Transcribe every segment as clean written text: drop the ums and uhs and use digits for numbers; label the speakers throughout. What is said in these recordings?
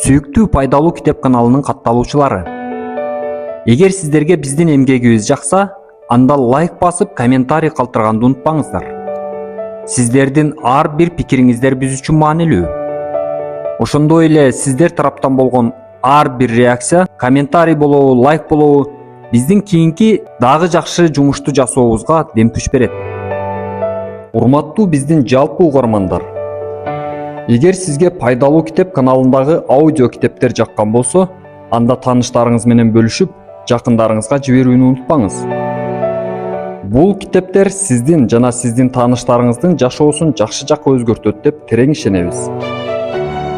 Speaker 1: Сүйүктүү пайдалуу китеп каналынын катталуучулары. Эгер сиздерге биздин эмгегибиз жакса, анда лайк басып, комментарий калтырганды унутпаңыздар. Сиздердин ар бир пикириңиздер биз үчүн маанилүү. Ошондой эле сиздер тараптан болгон ар бир реакция, комментарий болобу, лайк болобу, биздин кийинки дагы жакшы жумушту жасообузга дем күч берет. Урматтуу биздин жалпы угармандар, эгер сизге пайдалуу китеп каналындагы аудио китептер жаккан болсо, анда тааныштарыңыз менен бөлүшүп, жакындарыңызга жиберүүнү унутпаңыз. Бул китептер сиздин жана сиздин тааныштарыңыздын жашоосун жакшы жакка өзгөртөт деп терең ишенебиз.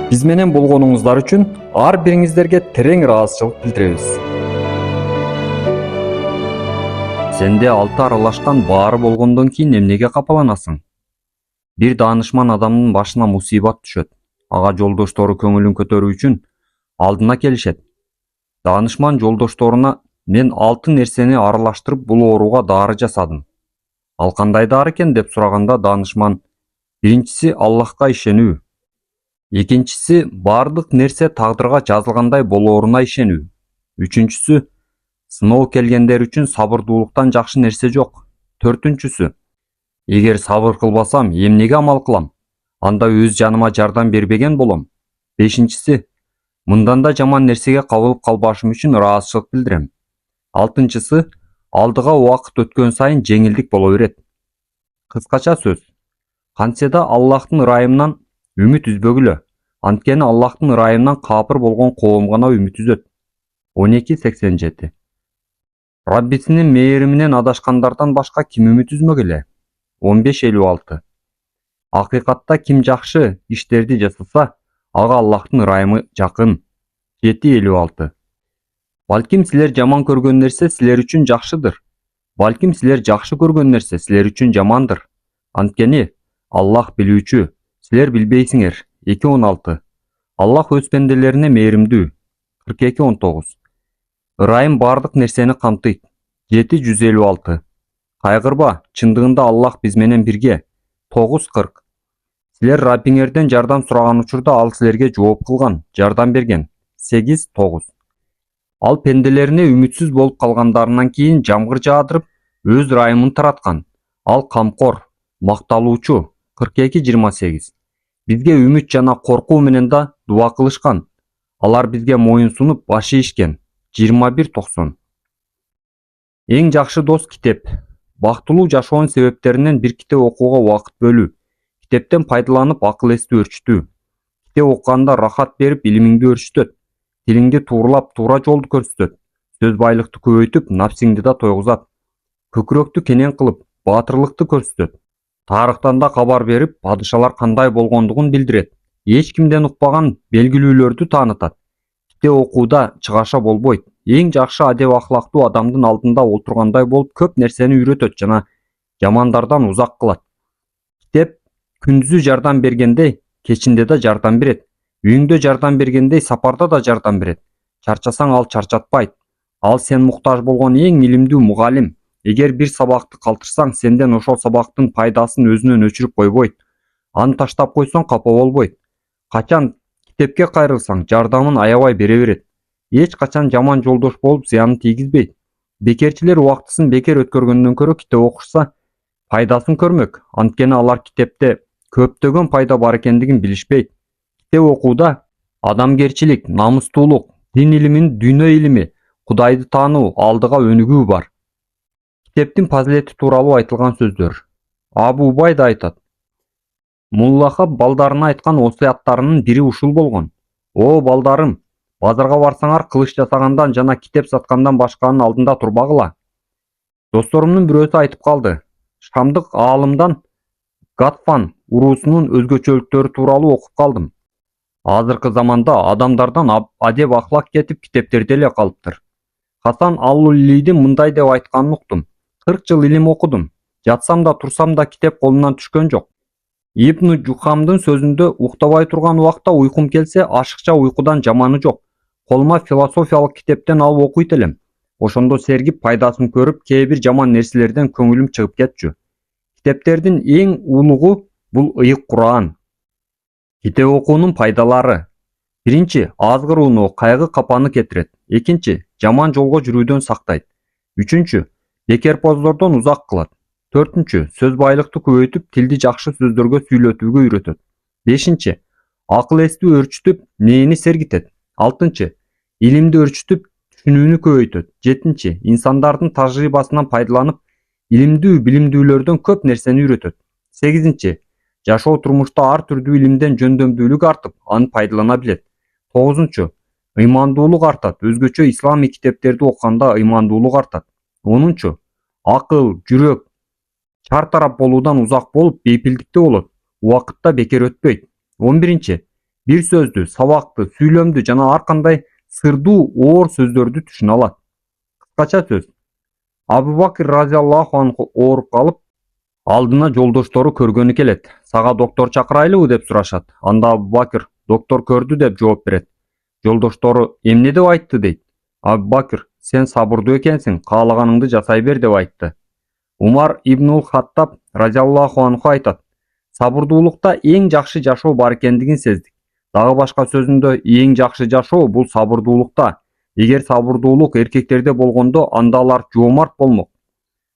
Speaker 1: Биз менен болгонуңуздар үчүн ар бириңиздерге терең ыраазычылык билдиребиз. Сенде 6 аралашкан баары болгондон кийин эмнеге капаланасың? Бир даанышман адамдын башына мусибат түшөт. Ага жолдоштору көңүлүн көтөрүү үчүн алдына келишет. Даанышман жолдошторуна: "Мен 6 нерсени аралаштырып бул ооруга дары жасадым." Ал кандай дары экен деп сураганда даанышман: "Биринчиси Аллахка ишенүү. Экинчиси бардык нерсе тагдырга жазылгандай болооруна ишенүү. Үчүнчүсү сыноо келгендер үчүн сабырдуулуктан жакшы нерсе жок. Төртүнчүсү эгер сабыр кылбасам, эмнеге амал кылам? Анда өз жаныма жардам бербеген болом. Бешинчиси мындан да жаман нерсеге кабылып калбашым үчүн ыраазычылык билдирем. Алтынчысы алдыга убакыт өткөн сайын жеңилдик боло берет." Кыскача сөз, кантсе да Аллахтын ырайымынан үмүт үзбөгүлө. Анткени Аллахтын ырайымынан капыр болгон коом гана үмүт үзөт. 12:87. Раббисинин мээриминен адашкандардан башка ким үмүт үзмөк эле? 15:56. Акыйкатта ким жакшы иштерди жасаса, ага Аллахтын ырайымы жакын. 7:56. Балким силер жаман көргөн нерсе силер үчүн жакшыдыр. Балким силер жакшы көргөн нерсе силер үчүн жамандыр. Анткени Аллах билүүчү, силер билбейсиңер. 2:16. Аллах өз пенделерине мээримдүү. 42:19. Ырайым бардык нерсени камтыйт. 7:156. Кайгырба, чындыгында Аллах биз менен бирге. 9:40. Силер Раббиңерден жардам сураган учурда ал силерге жооп кылган, жардам берген. 8:9. Ал пенделерине үмүтсүз болуп калгандарынан кийин жамгыр жаадырып, өз ырайымын тараткан. Ал камкор, макталуучу. 42:28. Бизге үмүт жана коркуу менен да дуа кылышкан. Алар бизге моюн сунуп баш ийишкен. 21:90. Эң жакшы дос китеп. Бактылуу жашоонун себептеринен бир китеп окууга убакыт бөлүү. Китептен пайдаланып акыл эсти өрчүтүү. Китеп окуганда рахат берип илимиңди өрчүтөт. Тилиңди тууралап туура жолду көрсөтөт. Сөз байлыкты көбөйтүп, напсиңди да тойгузат. Көкүрөктү кенен кылып, баатырлыкты көрсөтөт. Тарыхтан да кабар берип, падышалар кандай болгондугун билдирет. Эч кимден укпаган белгилүүлөрдү таанытат. Китеп окууда чыгаша болбойт. Эң жакшы адеп ахлактуу адамдын алдында олтургандай болуп көп нерсени үйрөтөт жана жамандардан узак кылат. Китеп күндүзү жардам бергендей, кечинде да жардам берет. Үйүңдө жардам бергендей, сапарда да жардам берет. Чарчасаң ал чарчатпайт. Ал сен муктаж болгон эң илимдүү мугалим. Эгер бир сабакты калтырсаң, сенден ошол сабактын пайдасын өзүнөн өчүрүп койбойт. Аны таштап койсоң капа болбойт. Качан китепке кайрылсаң, жардамын аябай бере берет. Эч качан жаман жолдош болуп зыянын тийгизбейт. Бекерчилер убактысын бекер өткөргөндөн көрө китеп окушса, пайдасын көрмөк. Анткени алар китепте көптөгөн пайда бар экендигин билишпейт. Китеп окууда адамгерчилик, намустуулук, дин илимин, дүйнө илими, Кудайды таануу, алдыга өнүгүү бар. Китептин фазилети тууралуу айтылган сөздөр. Абу Убайда айтат: Муллаха балдарына айткан осуяттарынын бири ушул болгон: "О балдарым, базарга барсаңар кылыч жасагандан жана китеп саткандан башканын алдында турбагыла." Досторумдун бирөөсү айтып калды: "Шамдык аалымдан Гатфан уруусунун өзгөчөлүктөрү тууралуу окуп калдым." Азыркы заманда адамдардан адеп ахлак кетип, китептерде эле калыптыр. Хасан Аллулийдин мындай деп айтканын уктум: 40 жыл илим окудум. Жатсам да турсам да китеп колумнан түшкөн жок. Ибн Жухамдын сөзүндө уктабай турган убакта уйкум келсе, ашыкча уйкудан жаманы жок. Колума философиялык китептен алып окуйт элем. Ошондо сергип пайдасын көрүп, кээ бир жаман нерселерден көңүлүм чыгып кетчү. Китептердин эң улугу бул ыйык Куран. Китеп окуунун пайдалары. Birinchi, azgырууну, кайгы капаны кетирет. Экинчи, жаман жолго жүрүүдөн сактайт. Үчүнчү, бекерпоздордон узак кылат. Төртүнчү, сөз байлыкты көбөйтүп, тилди жакшы сөздөргө сүйлөтүүгө үйрөтөт. Бешинчи, акыл эсти өрчүтүп, нээни сергитет. Алтынчы, илимди өрчүтүп, түшүнүүнү көбөйтөт. Жетинчи, инсандардын тажрыйбасынан пайдаланып, илимдүү билимдүүлөрдөн көп нерсени үйрөтөт. Сегизинчи, жашоо турмушта ар түрдүү илимден жөндөмдүүлүк артып, аны пайдалана билет. Тогузунчу, ыймандуулук артат. Өзгөчө ислам китептерди окуганда ыймандуулук артат. Онунчу, акыл, жүрөк чартарап болуудан узак болуп, бейпилдикте болот. Убакытта бекер өтпөйт. 11. Бир сөздү, сабакты, сүйлөмдү жана ар кандай сырдуу, оор сөздөрдү түшүнө алат. Кыскача сөз. Абу Бакр разияллаху анху ооруп калып, алдына жолдоштору көргөнү келет. Сага доктор чакырайлыбы деп сурашат. Анда Абу Бакр доктор көрдү деп жооп берет. Жолдоштору эмне деп айтты дейт. Абу Бакр, сен сабырдуу экенсиң, каалаганыңды жасай бер деп айтты. Умар ибнул Хаттаб разияллаху анху айтат. Сабырдуулукта эң жакшы жашоо бар экендигин сездик. Дагы башка сөзүндө эң жакшы жашоо бул сабырдуулукта. Эгер сабырдуулук эркектерде болгондо, анда алар жоомарт болмок.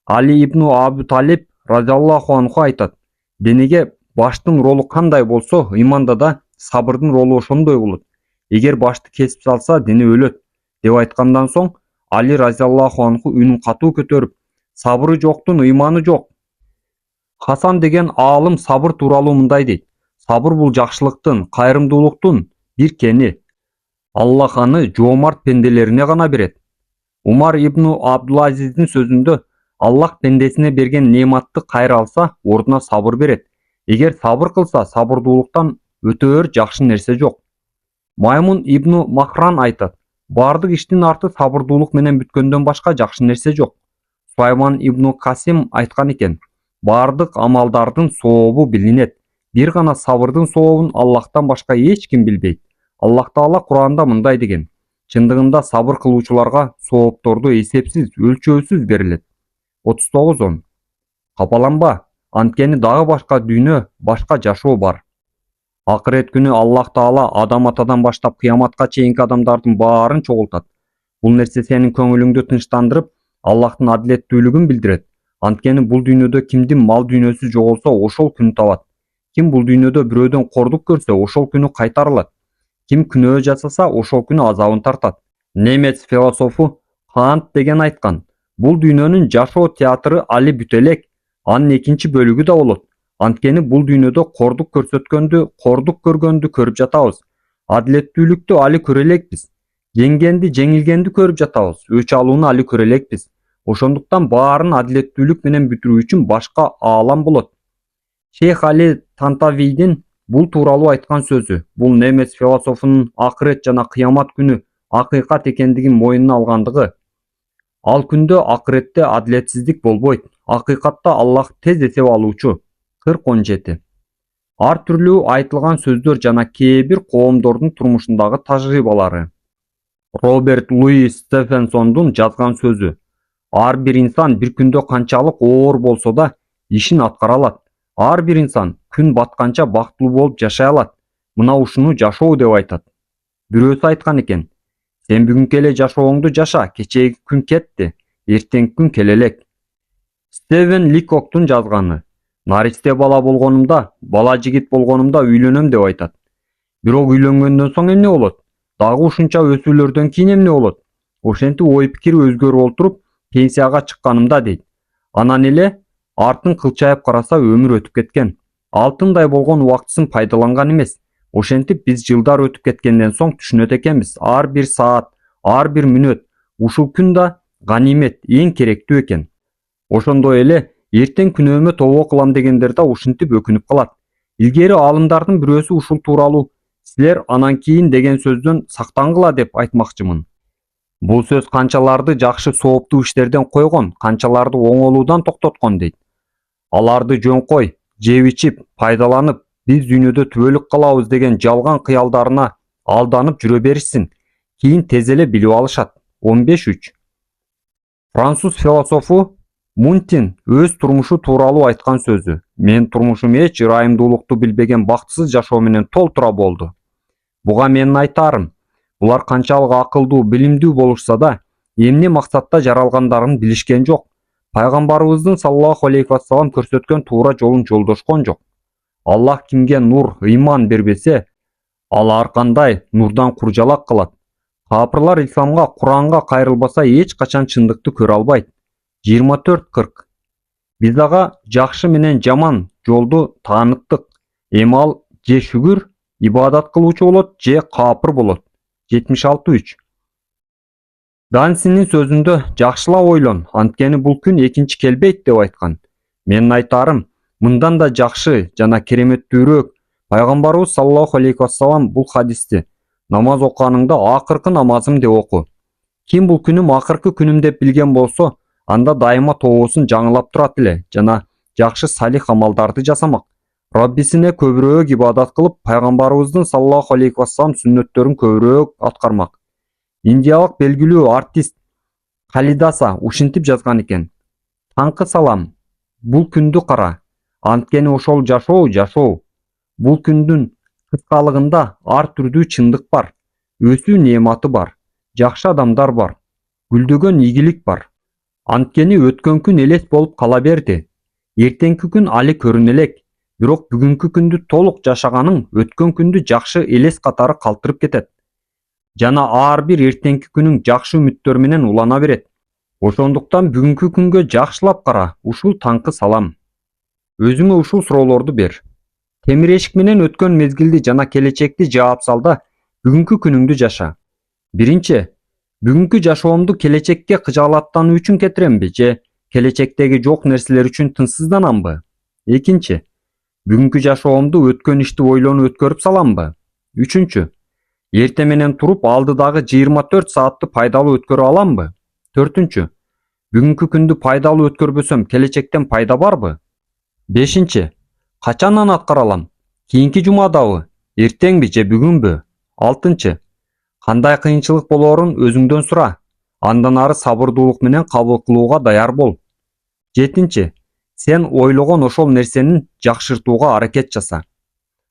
Speaker 1: Али ибн Абу Талиб разияллаху анху айтат. Денеге баштын ролу кандай болсо, ыйманда да сабырдын ролу ошондой болот. Эгер башты кесип салса, дене өлөт деп айткандан соң, Али разияллаху анху үнүн катуу көтөрүп, сабыры жоктун ыйманы жок. Хасан деген аалым сабыр тууралуу мындай дейт. Сабыр бул жакшылыктын, кайрымдуулуктун бир кени. Аллах аны жоомарт пенделерине гана берет. Умар ибн Абдулазиздин сөзүндө, Аллах пендесине берген неаматты кайра алса, ордуна сабыр берет. Эгер сабыр кылса, сабырдуулуктан өтөөр жакшы нерсе жок. Маймун ибн Махран айтат. Бардык иштин арты сабырдуулук менен бүткөндөн башка жакшы нерсе жок. Сулайман ибн Касим айткан экен. Бардык амалдардын сообу билинет. Бир гана сабырдын сообун Аллахтан башка эч ким билбейт. Аллах Таала Куранда мындай деген. Чындыгында сабыр кылуучуларга соопторду эсепсиз, өлчөөсүз берилет. 39. Капаланба, анткени дагы башка дүйнө, башка жашоо бар. Акырет күнү Аллах Таала Адам атадан баштап кыяматка чейинки адамдардын баарын чогултат. Бул нерсе сенин көңүлүңдү тынчтандырып, Аллахтын адилеттүүлүгүн билдирет. Анткени бул дүйнөдө кимдин мал дүйнөсү жоголсо, ошол күнү табат. Ким бул дүйнөдө бирөөдөн кордук көрсө, ошол күнү кайтарылат. Ким күнөө жасаса, ошол күнү азабын тартат. Немец философу Кант деген айткан. Бул дүйнөнүн жашоо театры али бүтө элек, анын экинчи бөлүгү да болот. Анткени бул дүйнөдө кордук көрсөткөндү, кордук көргөндү көрүп жатабыз. Адилеттүүлүктү али көрө элекпиз. Жеңгенди, жеңилгенди көрүп жатабыз. Өч алууну али көрө элекпиз. Ошондуктан баарын адилеттүүлүк менен бүтүрүү үчүн башка аалам болот. Шейх Али Тантавийдин бул тууралуу айткан сөзү, бул немец философунун акырет жана кыямат күнү акыйкат экендигин мойнуна алгандыгы. Ал күндө акыретте адилетсиздик болбойт. Акыйкатта Аллах тез эсеп алуучу. 47. Ар түрлүү айтылган сөздөр жана кээ бир коомдордун турмушундагы тажрыйбалары. Роберт Луис Стефенсондун жазган сөзү. Ар бир инсан бир күндө канчалык оор болсо да ишин аткара алат. Ар бир инсан күн батканча бактылуу болуп жашай алат. Мына ушуну жашоо деп айтат. Бирөөсү айткан экен. Сен бүгүнкү эле жашооңду жаша, кечээги күн кетти, эртеңки күн келе элек. Стивен Ликоктун жазганы. Наристе бала болгонумда, бала жигит болгонумда үйлөнөм деп айтат. Бирок үйлөнгөндөн соң эмне болот? Дагы ушунча өсүүлөрдөн кийин эмне болот? Ошентип ой пикир өзгөрүп олтуруп, пенсияга чыкканымда дейт. Анан эле артын кылчайып караса өмүр өтүп кеткен. Алтындай болгон убактысын пайдаланган эмес. Ошентип биз жылдар өтүп кеткенден соң түшүнөт экенбиз. Ар бир саат, ар бир мүнөт, ушул күн да ганимет, эң керектүү экен. Ошондой эле эртең күнөөмө тобо кылам дегендер да ушинтип өкүнүп калат. Илгери аалымдардын бирөөсү ушул тууралуу силер анан кийин деген сөздөн сактангыла деп айтмакчымын. Бул сөз канчаларды жакшы сооптуу иштерден койгон, канчаларды оңолуудан токтоткон дейт. Аларды жөн кой, жеп ичип, пайдаланып, биз дүйнөдө түбөлүк калабыз деген жалган кыялдарына алданып жүрө беришсин. Кийин тез эле билип алышат. 15.3. Француз философу Мунтин өз турмушу тууралуу айткан сөзү. Мен турмушум эч ырайымдуулукту билбеген бактысыз жашоо менен толтура болду. Буга менин айтарым, булар канчалык акылдуу, билимдүү болушса да, эмне максатта жаралгандарын билишкен жок. Пайгамбарыбыздын саллаллаху алейхи вассалам көрсөткөн туура жолун жолдошкон жок. Аллах кимге нур, ыйман бербесе, ал ар кандай нурдан куржалак кылат. Капырлар исламга, Куранга кайрылбаса эч качан чындыкты көрө албайт. 24:40. Биз ага жакшы менен жаман жолду тааныттык. Эми ал же шүгүр, ибадат кылуучу болот, же капыр болот. 76:3. Гансинин сөзүндө жакшылап ойлон, анткени бул күн экинчи келбейт деп айткан. Менин айтарым, мындан да жакшы жана кереметтүүрөөк. Пайгамбарыбыз саллаллаху алейхи вассалам бул хадисти намаз окуганыңда акыркы намазым деп оку. Ким бул күнүм акыркы күнүм деп билген болсо, анда дайыма тообосун жаңылап турат эле жана жакшы салих амалдарды жасамак. Раббисине көбүрөөк ибадат кылып, пайгамбарыбыздын саллаллаху алейхи вассалам сүннөттөрүн көбүрөөк аткармак. Индиялык белгилүү артист Калидаса ушинтип жазган экен. Таңкы салам, бул күндү кара, анткени ошол жашоо. Бул күндүн кыскалыгында ар түрдүү чындык бар, өсүү неаматы бар, жакшы адамдар бар, гүлдөгөн ийгилик бар. Анткени өткөн күн элес болуп кала берди. Эртеңки күн али көрүнө элек, бирок бүгүнкү күндү толук жашаганың өткөн күндү жакшы элес катары калтырып кетет. Жана ар бир эртеңки күнүң жакшы үмүттөр менен улана берет. Ошондуктан бүгүнкү күнгө жакшылап кара, ушул таңкы салам. Өзүңө ушул суроолорду бер. Темир эшик менен өткөн мезгилди жана келечекти жаап сал да, бүгүнкү күнүңдү жаша. Биринчи, бүгүнкү жашоомду келечекке кыжаалаттануу үчүн кетиремби же келечектеги жок нерселер үчүн тынчсызданамбы? Экинчи, бүгүнкү жашоомду өткөн ишти ойлонуп өткөрүп саламбы? Үчүнчү, эрте менен туруп алдыдагы 24 саатты пайдалуу өткөрө аламбы? Төртүнчү, бүгүнкү күндү пайдалуу өткөрбөсөм, келечектен пайда барбы? Бешинчи, качандан аткара алам? Кийинки жумадабы, эртеңби же бүгүнбү? Алтынчы, кандай кыйынчылык болоорун өзүңдөн сура. Андан ары сабырдуулук менен кабыл кылууга даяр бол. Жетинчи, сен ойлогон ошол нерсени жакшыртууга аракет жаса.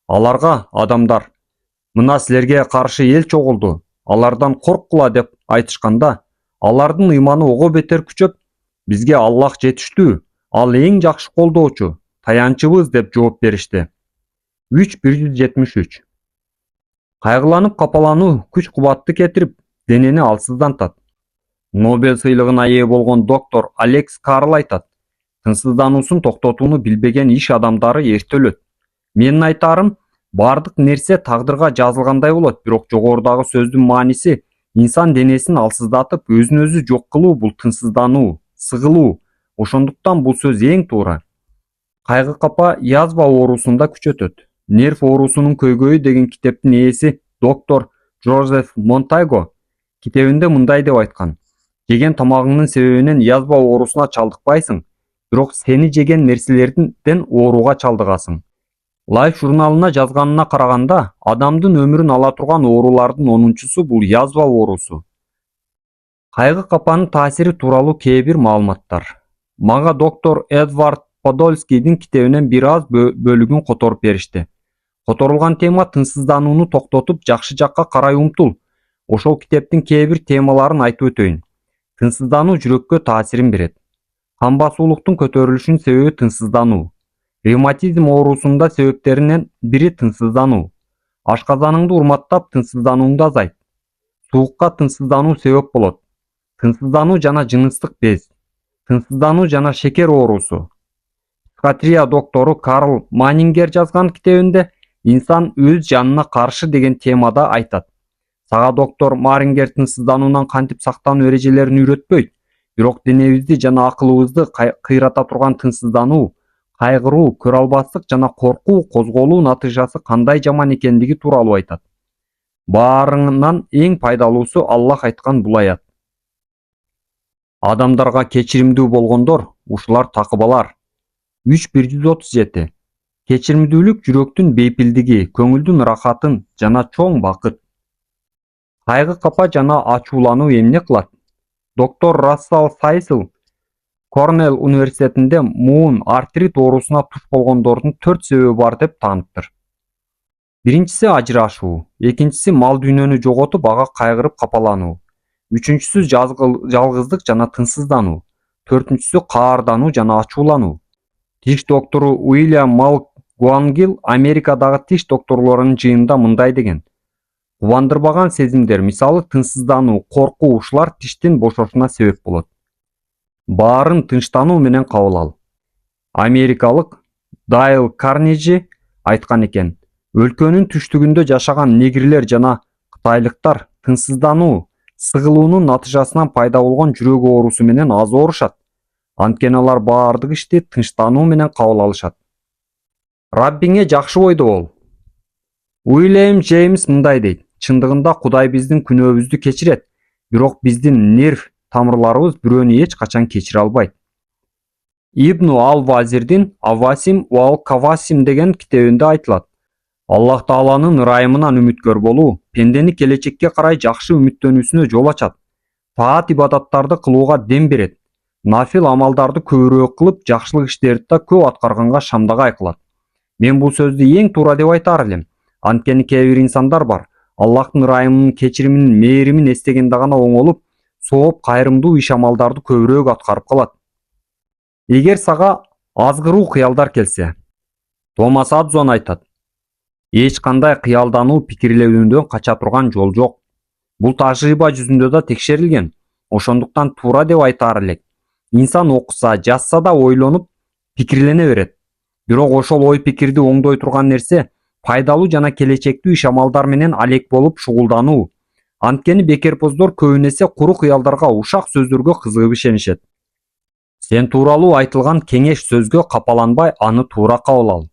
Speaker 1: Аларга адамдар, мына силерге каршы эл чогулду, алардан корккула деп айтышканда, алардын ыйманы ого бетер күчөп, бизге Аллах жетиштүү, ал эң жакшы колдоочу, таянчыбыз деп жооп беришти. 3:173. Кайгыланып капалануу күч-кубатты кетирип, денени алсыздантат. Нобель сыйлыгына ээ болгон доктор Алекс Карл айтат: тынчсыздануусун токтотууну билбеген иш адамдары эрте өлөт. Менин айтарым, бардык нерсе тагдырга жазылгандай болот, бирок жогорудагы сөздүн мааниси инсан денесин алсыздатып, өзүн өзү жок кылуу бул тынчсыздануу, сыгылуу. Ошондуктан бул сөз эң туура. Кайгы капа язва оорусунда күчөтөт. Нерв оорусунун көйгөйү деген китептин ээси доктор Джозеф Монтайго китебинде мындай деп айткан: жеген тамагыңдын себебинен язва оорусуна чалдыкпайсың, бирок сени жеген нерселерден ооруга чалдыгасың. Life журналына жазганына караганда, адамдын өмүрүн ала турган оорулардын 10-чусу бул язва оорусу. Кайгы капанын таасири тууралуу кээ бир маалыматтар. Мага доктор Эдвард Подольскийдин китебинен бир аз бөлүгүн которуп беришти. Которулган тема тынчсызданууну токтотуп, жакшы жакка карай умтул. Ошол китептин кээ бир темаларын айтып өтөйүн. Тынчсыздануу жүрөккө таасирин берет. Кан басуулуктун көтөрүлүшүнүн себеби тынчсыздануу. Ревматизм оорусунда себептеринен бири тынчсыздануу. Ашказаныңды урматтап, тынчсызданууңду азайт. Суукка тынчсыздануу себеп болот. Тынчсыздануу жана жыныстык без. Тынчсыздануу жана шекер оорусу. Психиатрия доктору Карл Манингер жазган китебинде инсан өз жанына каршы деген темада айтат. Сага доктор Марингер тынчсыздануудан кантип сактануу эрежелерин үйрөтпөйт, бирок денебизди жана акылыбызды кыйрата турган тынчсыздануу, кайгыруу, көрө албастык жана коркуу козголуу натыйжасы кандай жаман экендиги тууралуу айтат. Баарынан эң пайдалуусу Аллах айткан бул аят. Адамдарга кечиримдүү болгондор, ушулар такыбалар. 3:137. Кечиримдүүлүк жүрөктүн бейпилдиги, көңүлдүн рахатын жана чоң бакыт. Кайгы капа жана ачуулануу эмне кылат? Доктор Рассал Сайсел Корнелл университетинде муун артрит оорусуна туш болгондордун 4 себеби бар деп тааныптыр. Биринчиси ажырашуу, экинчиси мал дүйнөнү жоготуп ага кайгырып капалануу, үчүнчүсү жалгыздык жана тынчсыздануу, төртүнчүсү каардануу жана ачуулануу. Тиш доктору Уильям Макгоуангил Америкадагы тиш докторлорунун жыйынында мындай деген: кубандырбаган сезимдер, мисалы тынчсыздануу, коркуу ушулар тиштин бошошуна себеп болот. Баарын тынчтануу менен кабыл ал. Америкалык Дайл Карнежи айткан экен: өлкөнүн түштүгүндө жашаган негрлер жана кытайлыктар тынчсыздануу, сыгылуунун натыйжасынан пайда болгон жүрөк оорусу менен аз оорушат. Анткени алар баардык ишти тынчтануу менен кабыл алышат. Раббиңе жакшы бойдо бол. Уильям Джеймс мындай дейт: чындыгында Кудай биздин күнөөбүздү кечирет, бирок биздин нерв тамырларыбыз бирөөнү эч качан кечире албайт. Ибну ал-Вазирдин Авасим уал Кавасим деген китебинде айтылат: Аллах Тааланын ырайымынан үмүткөр болуу пендени келечекке карай жакшы үмүттөнүүсүнө жол ачат. Таат ибадаттарды кылууга дем берет. Нафил амалдарды көбүрөөк кылып, жакшылык иштерди да көп аткарганга шамдагай кылат. Мен бул сөздү эң туура деп айтаар элем. Анткени кээ бир инсандар бар, Аллахтын ырайымын, кечиримин, мээримин эстегенде гана оңолуп, сооп кайрымдуу иш амалдарды көбүрөөк аткарып калат. Эгер сага азгыруу кыялдар келсе, Томас Адзон айтат: эч кандай кыялдануу, пикирленүүдөн кача турган жол жок. Бул тажрыйба жүзүндө да текшерилген. Ошондуктан туура деп айтаар элек. Инсан окуса, жазса да ойлонуп, пикирлене берет. Бирок ошол ой пикирди оңдой турган нерсе пайдалуу жана келечектүү иш амалдар менен алек болуп шугулдануу. Анткени бекерпоздор көбүн эсе куру кыялдарга, ушак сөздөргө кызыгып ишенишет. Сен тууралуу айтылган кеңеш сөзгө капаланбай, аны туура кабыл ал.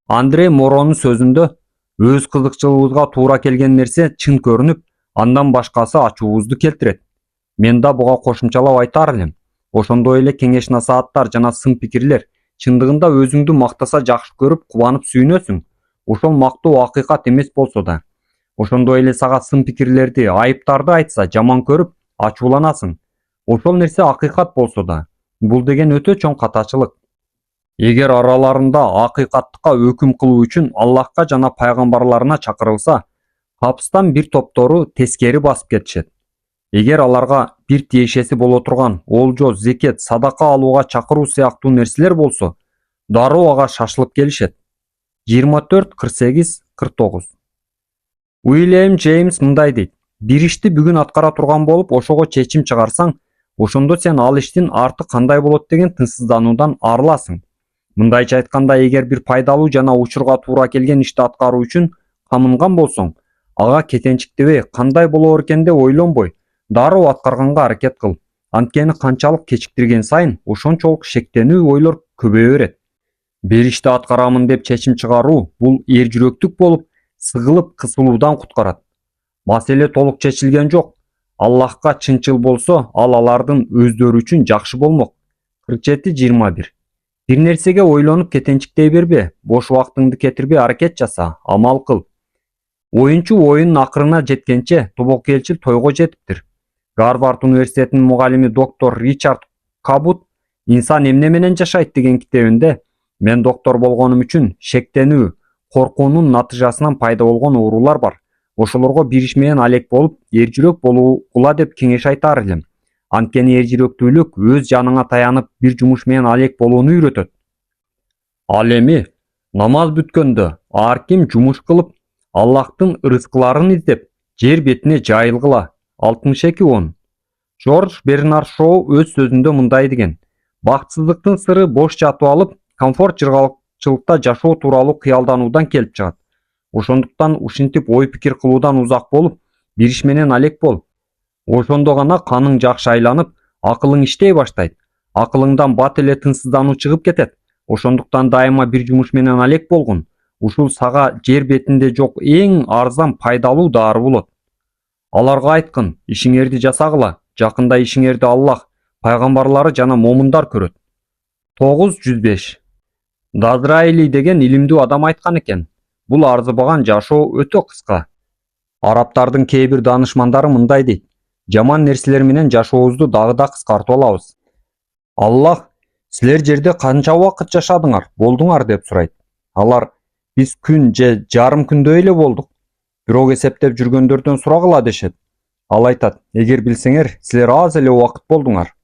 Speaker 1: Андрей Моронун сөзүндө өз кызыкчылыгыбызга туура келген нерсе чын көрүнүп, андан башкасы ачуубузду келтирет. Мен да буга кошумчалап айтаар элем. Ошондой эле кеңеш насааттар жана сын пикирлер чындыгында өзүңдү мактаса жакшы көрүп, кубанып сүйүнөсүң. Ошол мактоо акыйкат эмес болсо да. Ошондой эле сага сын пикирлерди, айыптарды айтса жаман көрүп, ачууланасың. Ошол нерсе акыйкат болсо да. Бул деген өтө чоң катачылык. Эгер араларында акыйкаттыкка өкүм кылуу үчүн Аллахка жана пайгамбарларына чакырылса, капыстан бир топтору тескери басып кетишет. Эгер аларга бир тиешеси боло турган олжо, зекет, садака алууга чакыруу сыяктуу нерселер болсо, дароо ага шашылып келишет. 24:48-49. Уильям Джеймс мындай дейт: бир ишти бүгүн аткара турган болуп, ошого чечим чыгарсаң, ошондо сен ал иштин арты кандай болот деген тынчсыздануудан арыласың. Мындайча айтканда, эгер бир пайдалуу жана учурга туура келген ишти аткаруу үчүн камынган болсоң, ага кетенчиктебей, кандай болоор экен деп ойлонбой, дароо аткарганга аракет кыл. Анткени канчалык кечиктирген сайын, ошончолук шектенүү ойлор көбөйө берет. Бир ишти аткарамын деп чечим чыгаруу бул эр жүрөктүк болуп, сыгылып кысылуудан куткарат. Маселе толук чечилген жок. Аллахка чынчыл болсо, ал алардын өздөрү үчүн жакшы болмок. 47:21. Бир нерсеге ойлонуп кетенчиктей бербе, бош убактыңды кетирбей аракет жаса, амал кыл. Оюнчу оюнун акырына жеткенче тобокелчил тойго жетиптир. Гарвард университетинин мугалими доктор Ричард Кабут «Инсан эмне менен жашайт» деген китебинде мен доктор болгонум үчүн шектенүү, коркуунун натыйжасынан пайда болгон оорулар бар. Ошолорго бир иш менен алек болуп, эржүрөк болуугула деп кеңеш айтаар элем. Анткени эржүрөктүүлүк өз жаныңа таянып, бир жумуш менен алек болууну үйрөтөт. Ал эми намаз бүткөндө ар ким жумуш кылып, Аллахтын ырыскыларын издеп, жер бетине жайылгыла. 62:10. Жорж Бернард Шоу өз сөзүндө мындай деген: бактсыздыктын сыры бош жатып алып, комфорт жыргалчылыкта жашоо тууралуу кыялдануудан келип чыгат. Ошондуктан ушинтип ой пикир кылуудан узак болуп, бир иш менен алек бол. Ошондо гана каның жакшы айланып, акылың иштей баштайт. Акылыңдан бат эле тынчсыздануу чыгып кетет. Ошондуктан дайыма бир жумуш менен алек болгун. Ушул сага жер бетинде жок эң арзан пайдалуу дары болот. Аларга айткын, ишиңерди жасагыла. Жакында ишиңерди Аллах, пайгамбарлары жана момундар көрөт. 9:105. Дазраили деген илимдүү адам айткан экен: бул арзыбаган жашоо өтө кыска. Арабтардын кээ бир данышмандары мындай дейт: жаман нерселер менен жашообузду дагы да кыскартып алабыз. Аллах: силер жерде канча убакыт жашадыңар, болдуңар деп сурайт. Алар: Биз күн же жарым күндөй эле болдук. Бирок эсептеп жүргөндөрдөн сурагыла дешет. Ал айтат: эгер билсеңер, силер аз эле убакыт болдуңар.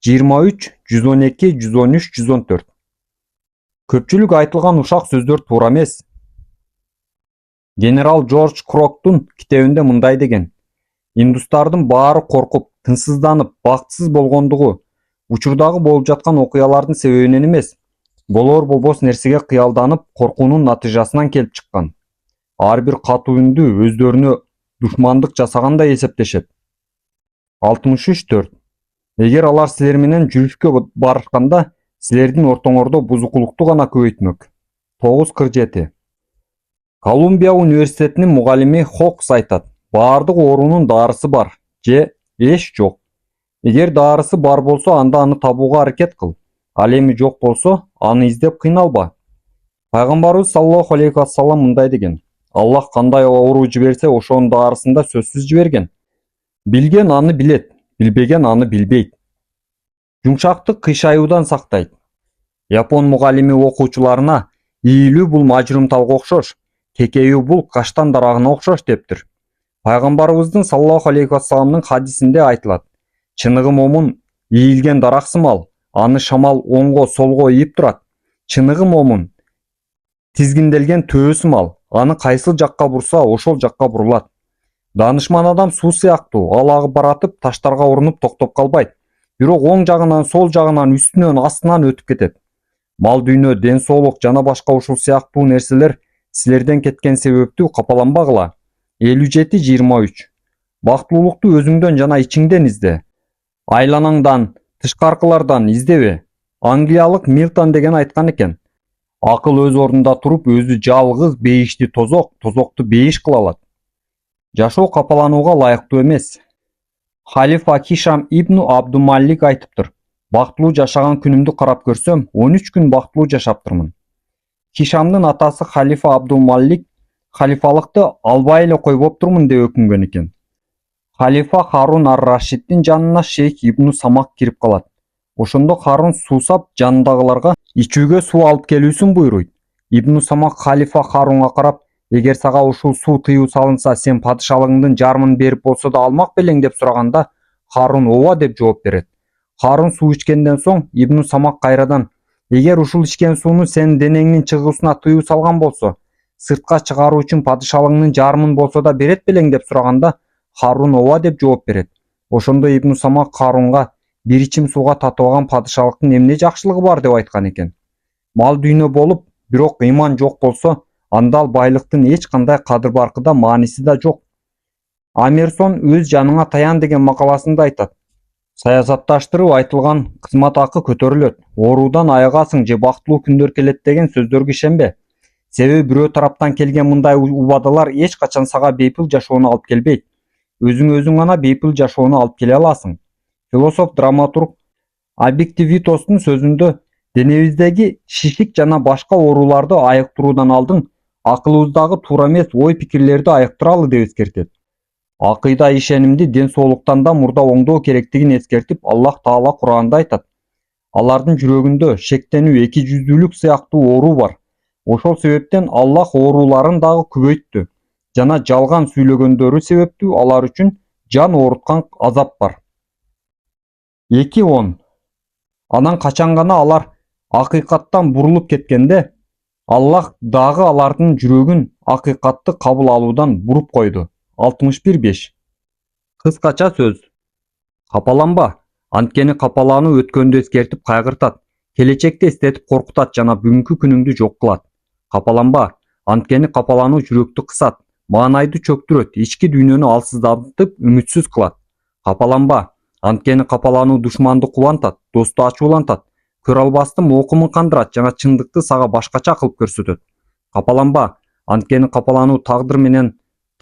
Speaker 1: 23, 112, 113, 114. Көпчүлүк айтылган ушак сөздөр туура эмес. Генерал Джордж Кроктун китебинде мындай деген: индустардын баары коркуп, тынчсызданып, бактысыз болгондугу учурдагы болуп жаткан окуялардын себебинен эмес, болор болбос нерсеге кыялданып, коркуунун натыйжасынан келип чыккан. Ар бир катуу үндү өздөрүнө душмандык жасагандай эсептешет. 63-4. Эгер алар силер менен жүрүшкө барышканда, силердин ортоңордо бузукулукту гана көбөйтмөк. 9-47. Колумбия университетинин мугалими Хокс айтат: баардык оорунун дарысы бар же эч жок. Эгер дарысы бар болсо, анда аны табууга аракет кыл. Ал эми жок болсо, аны издеп кыйналба. Пайгамбарыбыз саллаллаху алейхи вассалам мындай деген: Аллах кандай оору жиберсе, ошонун дарысын да сөзсүз жиберген. Билген аны билет, билбеген аны билбейт. Жумшактык кыйшаюудан сактайт. Япон мугалими окуучуларына: ийилүү бул мажрумталга окшош, кекеюу бул каштан дарагына окшош дептир. Пайгамбарыбыздын саллаллаху алейхи вассаламдын хадисинде айтылат: чыныгы момун ийилген дарак сымал, аны шамал оңго солго ийип турат. Чыныгы момун тизгинделген төө сымал, аны кайсыл жакка бурса, ошол жакка бурулат. Данышман адам суу сыяктуу, ал агып баратып, таштарга урунуп токтоп калбайт. Бирок оң жагынан, сол жагынан, үстүнөн, астынан өтүп кетет. Мал дүйнө, ден соолук жана башка ушул сыяктуу нерселер силерден кеткен себептүү капаланбагыла. 57-23. Бактылуулукту өзүңдөн жана ичиңден изде. Айланаңдан, тышкаркылардан издебе. Англиялык Милтон деген айткан экен: акыл өз ордунда туруп, өзү жалгыз бейишти тозок, тозокту бейиш кыла алат. Жашоо капаланууга лайыктуу эмес. Халифа Хишам ибн Абдумаллик айтыптыр: бактылуу жашаган күнүмдү карап көрсөм, 13 күн бактылуу жашаптырмын. Хишамдын атасы Халифа Абдумаллик халифалыкты албай эле койбоптурмун деп өкүнгөн экен. Халифа Харун ар-Рашиддин жанына шейх ибн Самак кирип калат. Ошондо Харун суусап, жанындагыларга ичүүгө суу алып келүүсүн буйруйт. Ибн Самак халифа Харунга карап: эгер сага ушул суу тыюу салынса, сен падышалыгыңдын жарымын берип болсо да алмак белең деп сураганда, Харун ооба деп жооп берет. Харун суу ичкенден соң Ибн Самак кайрадан: эгер ушул ичкен сууну сенин денеңдин чыгуусуна тыюу салган болсо, сыртка чыгаруу үчүн падышалыгыңдын жарымын болсо да берет белең деп сураганда, Харун ооба деп жооп берет. Ошондо Ибн Самак Харунга: бир ичим сууга татыбаган падышалыктын эмне жакшылыгы бар деп айткан экен. Мал дүйнө болуп, бирок ыйман жок болсо, анда ал байлыктын эч кандай кадыр-баркы да, мааниси да жок. Амерсон өз жаныңа таян деген макаласында айтат: саясатташтырып айтылган кызмат акы көтөрүлөт, оорудан айыгасың же бактылуу күндөр келет деген сөздөргө ишенбе. Себеби бирөө тараптан келген мындай убадалар эч качан сага бейпыл жашоону алып келбейт. Өзүң гана бейпыл жашоону алып келе аласың. Философ драматург Абиктивитостун сөзүндө денебиздеги шишик жана башка ооруларды айыктыруудан алдын акылыбыздагы туура эмес ой-пикирлерди айыктыралы деп эскертет. Акыйда ишенимди ден соолуктан да мурда оңдоо керектигин эскертип, Аллах Таала Куранда айтат: алардын жүрөгүндө шектенүү, эки жүздүүлүк сыяктуу оору бар. Ошол себептен Аллах ооруларын дагы күбөйттү жана жалган сүйлөгөндөрү себептүү алар үчүн жан ооруткан азап бар. 2-10. Анан качан гана алар акыйкаттан бурулуп кеткенде, Аллах дагы алардын жүрөгүн акыйкатты кабыл алуудан буруп койду. 61-5. Кыскача сөз: капаланба, анткени капалануу өткөндү эскертип кайгыртат, келечекти эстетип коркутат жана бүгүнкү күнүңдү жок кылат. Капаланба, анткени капалануу жүрөктү кысат, маанайды чөктүрөт, ички дүйнөнү алсыздантып, үмүтсүз кылат. Капаланба, анткени капалануу душманды кубантат, досту ачуулантат, көрө албастын окумун кандырат жана чындыкты сага башкача кылып көрсөтөт. Капаланба, анткени капалануу тагдыр менен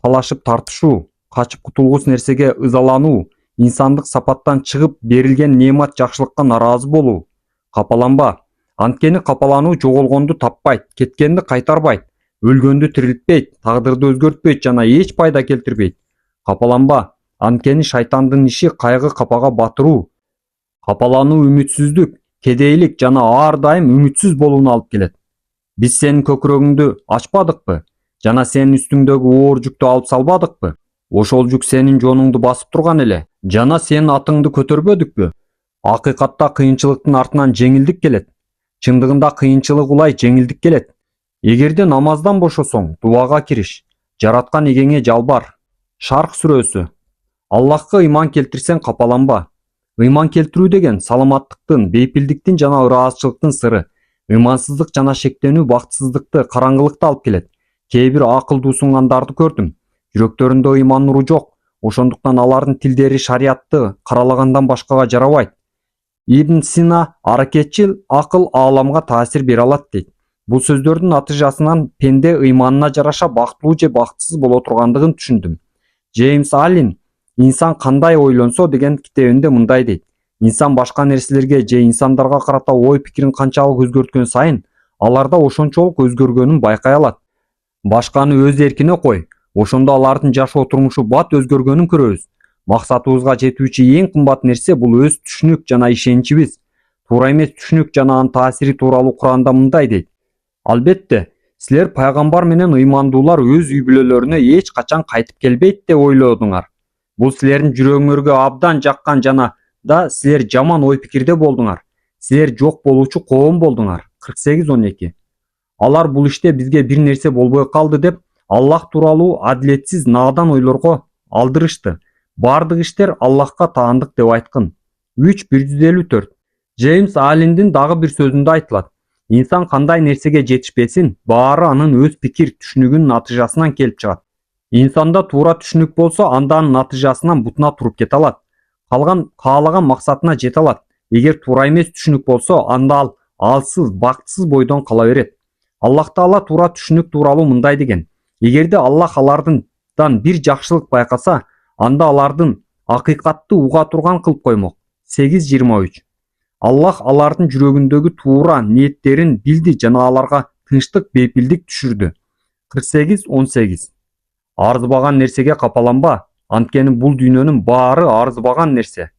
Speaker 1: талашып тартышуу, качып кутулгус нерсеге ызалануу, инсандык сапаттан чыгып берилген неамат жакшылыкка наразы болуу. Капаланба, анткени капалануу жоголгонду таппайт, кеткенди кайтарбайт, өлгөндү тирилтпейт, тагдырды өзгөртпөйт жана эч пайда келтирбейт. Капаланба, анткени шайтандын иши кайгы капага батыруу. Капалануу үмүтсүздүк, кедейлик жана ар дайым үмүтсүз болууну алып келет. Биз сенин көкүрөгүңдү ачпадыкпы? Жана сенин үстүңдөгү оор жүктү алып салбадыкпы? Ошол жүк сенин жонуңду басып турган эле. Жана сенин атыңды көтөрбөдүкпү? Акыйкатта кыйынчылыктын артынан жеңилдик келет. Чындыгында кыйынчылык улай жеңилдик келет. Эгерде намаздан бошосоң, дуага кириш. Жараткан эгеңе жалбар. Шарх сүрөсү. Аллахка ыйман келтирсең капаланба. Ыйман келтирүү деген саламаттыктын, бейпилдиктин жана ыраазычылыктын сыры. Ыймансыздык жана шектенүү бактысыздыкты, караңгылыкты алып келет. Кээ бир акылдуу сунгандарды көрдүм. Жүрөктөрүндө ыйман нуру жок. Ошондуктан алардын тилдери шариятты каралагандан башкага жарабайт. Ибн Сина аракетчил акыл ааламга таасир бере алат дейт. Бул сөздөрдүн натыйжасынан пенде ыйманына жараша бактылуу же бактысыз боло тургандыгын түшүндүм. Джеймс Аллен «Инсан кандай ойлонсо» деген китебинде мындай дейт. Инсан башка нерселерге же инсандарга карата ой пикирин канчалык өзгөрткөн сайын, аларда ошончолук өзгөргөнүн байкай алат. Башканы өз эркине кой, ошондо алардын жашоо турмушу бат өзгөргөнүн көрөбүз. Максатыбызга жетүүчү эң кымбат нерсе бул өз түшүнүк жана ишеничибиз. Туура эмес түшүнүк жана анын таасири тууралуу Куранда мындай дейт. Албетте, силер пайгамбар менен ыймандуулар өз үй бүлөлөрүнө эч качан кайтып келбейт деп ойлодуңар. Бул силердин жүрөгүңөргө абдан жаккан жана да силер жаман ой пикирде болдуңар. Силер жок болуучу коом болдуңар. 48:12. Алар бул иште бизге бир нерсе болбой калды деп Аллах тууралуу адилетсиз наадан ойлорго алдырышты. Бардык иштер Аллахка таандык деп айткын. 3:154. Джеймс Аллендин дагы бир сөзүндө айтылат. Инсан кандай нерсеге жетишпесин, баары анын өз пикир түшүнүгүнүн натыйжасынан келип чыгат. Инсанда туура түшүнүк болсо, анда анын натыйжасынан бутуна туруп кете алат. Каалаган максатына жете алат. Эгер туура эмес түшүнүк болсо, анда ал алсыз, бактысыз бойдон кала берет. Аллах Таала туура түшүнүк тууралуу мындай деген. Эгерде Аллах алардан бир жакшылык байкаса, анда алардын акыйкатты уга турган кылып коймок. 8:23. Аллах алардын жүрөгүндөгү туура ниеттерин билди жана аларга тынчтык, бейпилдик түшүрдү. 48:18. Арзыбаган нерсеге капаланба, анткени бул дүйнөнүн баары арзыбаган нерсе.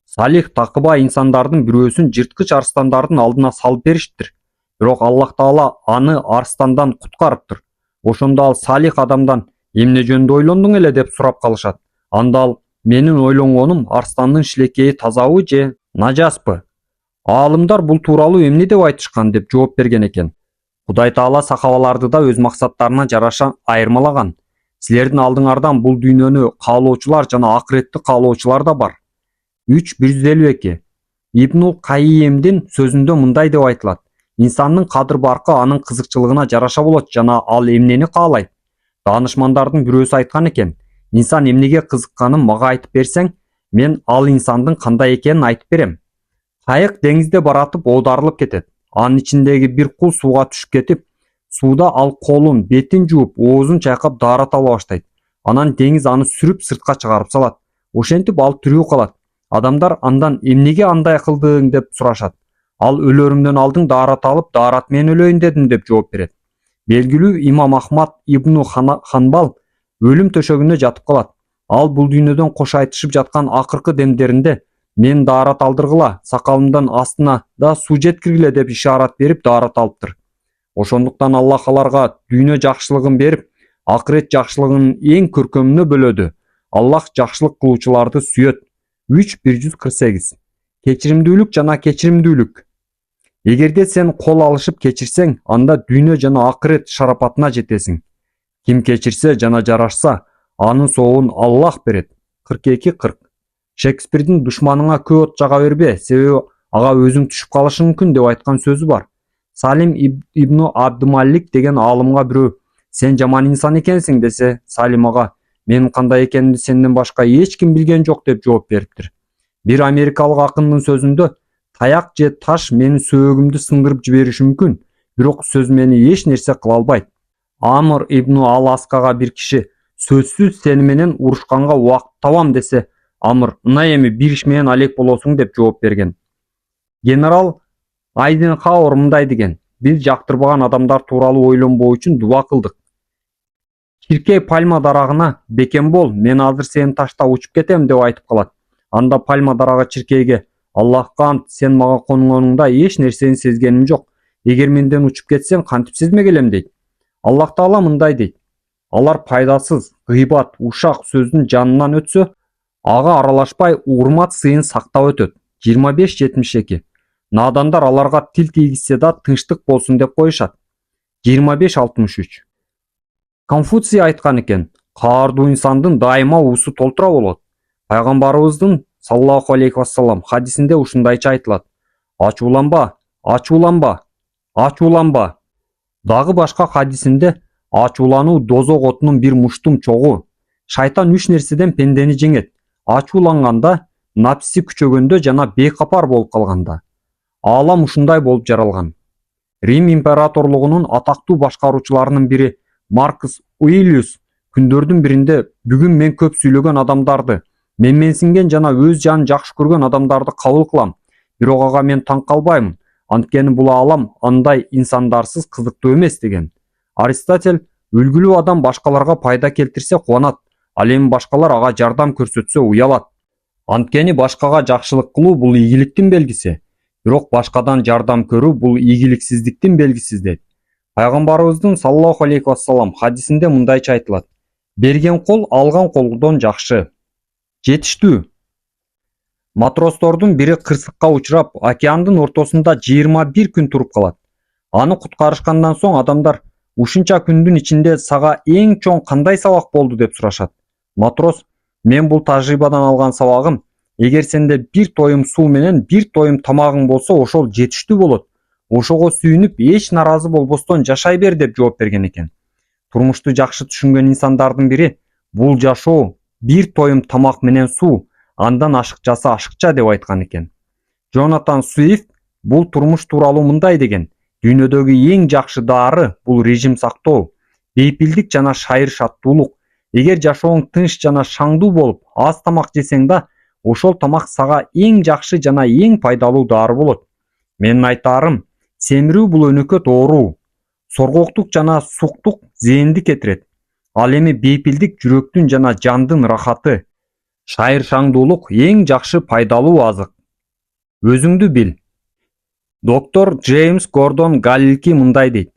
Speaker 1: Салих, такыба инсандардын бирөөсүн жырткыч арстандардын алдына салып бериштир. Бирок Аллах Таала аны арстандан куткарыптыр. Ошондо ал салих адамдан эмне жөнүндө ойлондуң эле деп сурап калышат. Анда ал менин ойлонгонум арстандын шилекейи тазабы же нажаспы? Аалымдар бул тууралуу эмне деп айтышкан деп жооп берген экен. Кудай Таала сахабаларды да өз максаттарына жараша айырмалаган. Силердин алдыңардан бул дүйнөнү каалоочулар жана акыретти каалоочулар да бар. 3:152. Ибнул Каййимдин сөзүндө мындай деп айтылат. Инсандын кадыр баркы анын кызыкчылыгына жараша болот жана ал эмнени каалайт. Даанышмандардын бирөөсү айткан экен. Инсан эмнеге кызыкканын мага айтып берсең, мен ал инсандын кандай экенин айтып берем. Кайык деңизде баратып оодарылып кетет. Анын ичиндеги бир кул сууга түшүп кетип, сууда ал колун, бетин жууп, оозун чайкап даарат ала баштайт. Анан деңиз аны сүрүп сыртка чыгарып салат. Ошентип ал тирүү калат. Адамдар андан эмнеге андай кылдың деп сурашат. Ал өлөрүмдөн алдың даарат алып, даарат менен өлөйүн дедим деп жооп берет. Белгилүү имам Ахмад ибн Ханбал өлүм төшөгүндө жатып калат. Ал бул дүйнөдөн кош айтышып жаткан акыркы демдеринде мен даарат алдыргыла, сакалымдын астына да суу жеткиргиле деп ишарат берип даарат алыптыр. Ошондуктан Аллах аларга дүйнө жакшылыгын берип, акырет жакшылыгынын эң көркөмүнө бөлөдү. Аллах жакшылык кылуучуларды сүйөт. 3:148. Кечиримдүүлүк жана кечиримдүүлүк. Эгерде сен кол алышып кечирсең, анда дүйнө жана акырет шарапатына жетесиң. Ким кечирсе жана жарашса, анын соогун Аллах берет. 42:40. Шекспирдин душманыңа көп от жага бербе, себеби ага өзүң түшүп калышың мүмкүн деп айткан сөзү бар. Салим ибн Абдумаллик деген аалымга бирөө сен жаман инсан экенсиң десе, Салим ага менин кандай экенимди сенден башка эч ким билген жок деп жооп бериптир. Бир америкалык акындын сөзүндө таяк же таш менин сөөгүмдү сындырып жибериши мүмкүн, бирок сөз мени эч нерсе кыла албайт. Амр ибн Аласкага бир киши сөзсүз сени менен урушканга убакыт табам десе, Амр ына эми бир иш менен алек болосуң деп жооп берген. Генерал Айзенхауэр мындай деген: биз жактырбаган адамдар тууралуу ойлонбоо үчүн дуба кылдык. Чиркей пальма дарагына бекем бол, мен азыр сени таштап учуп кетем деп айтып калат. Анда пальма дарагы чиркейге: Аллахка ант, сен мага конгонуңда эч нерсени сезгеним жок. Эгер менден учуп кетсең, кантип сезме келем дейт. Аллах Таала мындай дейт: алар пайдасыз, гыйбат, ушак сөздүн жанынан өтсө, ага аралашпай урмат сыйын сактап өтөт. 25:72. Надандар аларга тил тийгизсе да тынчтык болсун деп коюшат. 25:63. Конфуций айткан экен: каардуу инсандын дайыма уусу толтура болот. Пайгамбарыбыздын саллаллаху алейхи вассалам хадисинде ушундайча айтылат: ачууланба, ачууланба, ачууланба. Дагы башка хадисинде ачуулануу дозок отунун бир муштум чогу. Шайтан 3 нерседен пендени жеңет: ачууланганда, напси күчөгөндө жана бейкапар болуп калганда. Аалам ушундай болуп жаралган. Рим императорлугунун атактуу башкаруучуларынын бири Маркус Уилиус күндөрдүн биринде бүгүн мен көп сүйлөгөн адамдарды, менменсинген жана өз жанын жакшы көргөн адамдарды кабыл кылам. Бирок ага мен таң калбаймын. Анткени бул аалам андай инсандарсыз кызыктуу эмес деген. Аристотель: үлгүлүү адам башкаларга пайда келтирсе кубанат, ал эми башкалар ага жардам көрсөтсө уялат. Анткени башкага жакшылык кылуу бул ийгиликтин белгиси. Бирок башкадан жардам көрүү бул ийгиликсиздиктин белгиси дейт. Пайгамбарыбыздын саллаллаху алейхи вассалам хадисинде мындайча айтылат: берген кол алган колдон жакшы. Жетиштүү. Матростордун бири кырсыкка учурап, океандын ортосунда 21 күн туруп калат. Аны куткарышкандан соң адамдар: ушунча күндүн ичинде сага эң чоң кандай сабак болду деп сурашат. Матрос: мен бул тажрыйбадан алган сабагым, эгер сенде бир тоюм суу менен бир тоюм тамагың болсо, ошол жетиштүү болот. Ошого сүйүнүп, эч наразы болбостон жашай бер деп жооп берген экен. Турмушту жакшы түшүнгөн инсандардын бири: бул жашоо бир тоюм тамак менен суу, андан ашыкчасы ашыкча деп айткан экен. Джонатан Суифт бул турмуш тууралуу мындай деген: дүйнөдөгү эң жакшы дары бул режим сактоо, бейпилдик жана шайыр шаттуулук. Эгер жашооң тынч жана шаңдуу болуп, аз тамак жесең да, ошол тамак сага эң жакшы жана эң пайдалуу дары болот. Менин айтаарым, семирүү бул өнөкөт оору, соргоктук жана суктук зээнди кетирет. Ал эми бейпилдик жүрөктүн жана жандын рахаты, шайыр шаңдуулук эң жакшы пайдалуу азык. Өзүңдү бил. Доктор Джеймс Гордон Галилки мындай дейт: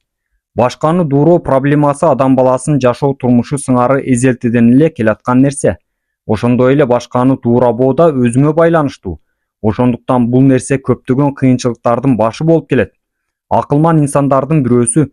Speaker 1: башканы дууроо проблемасы адам баласынын жашоо турмушу сыңары эзелтеден эле келаткан нерсе. Ошондой эле башканы туурабоо да өзүңө байланыштуу. Ошондуктан бул нерсе көптөгөн кыйынчылыктардын башы болуп келет. Акылман инсандардын бирөөсү: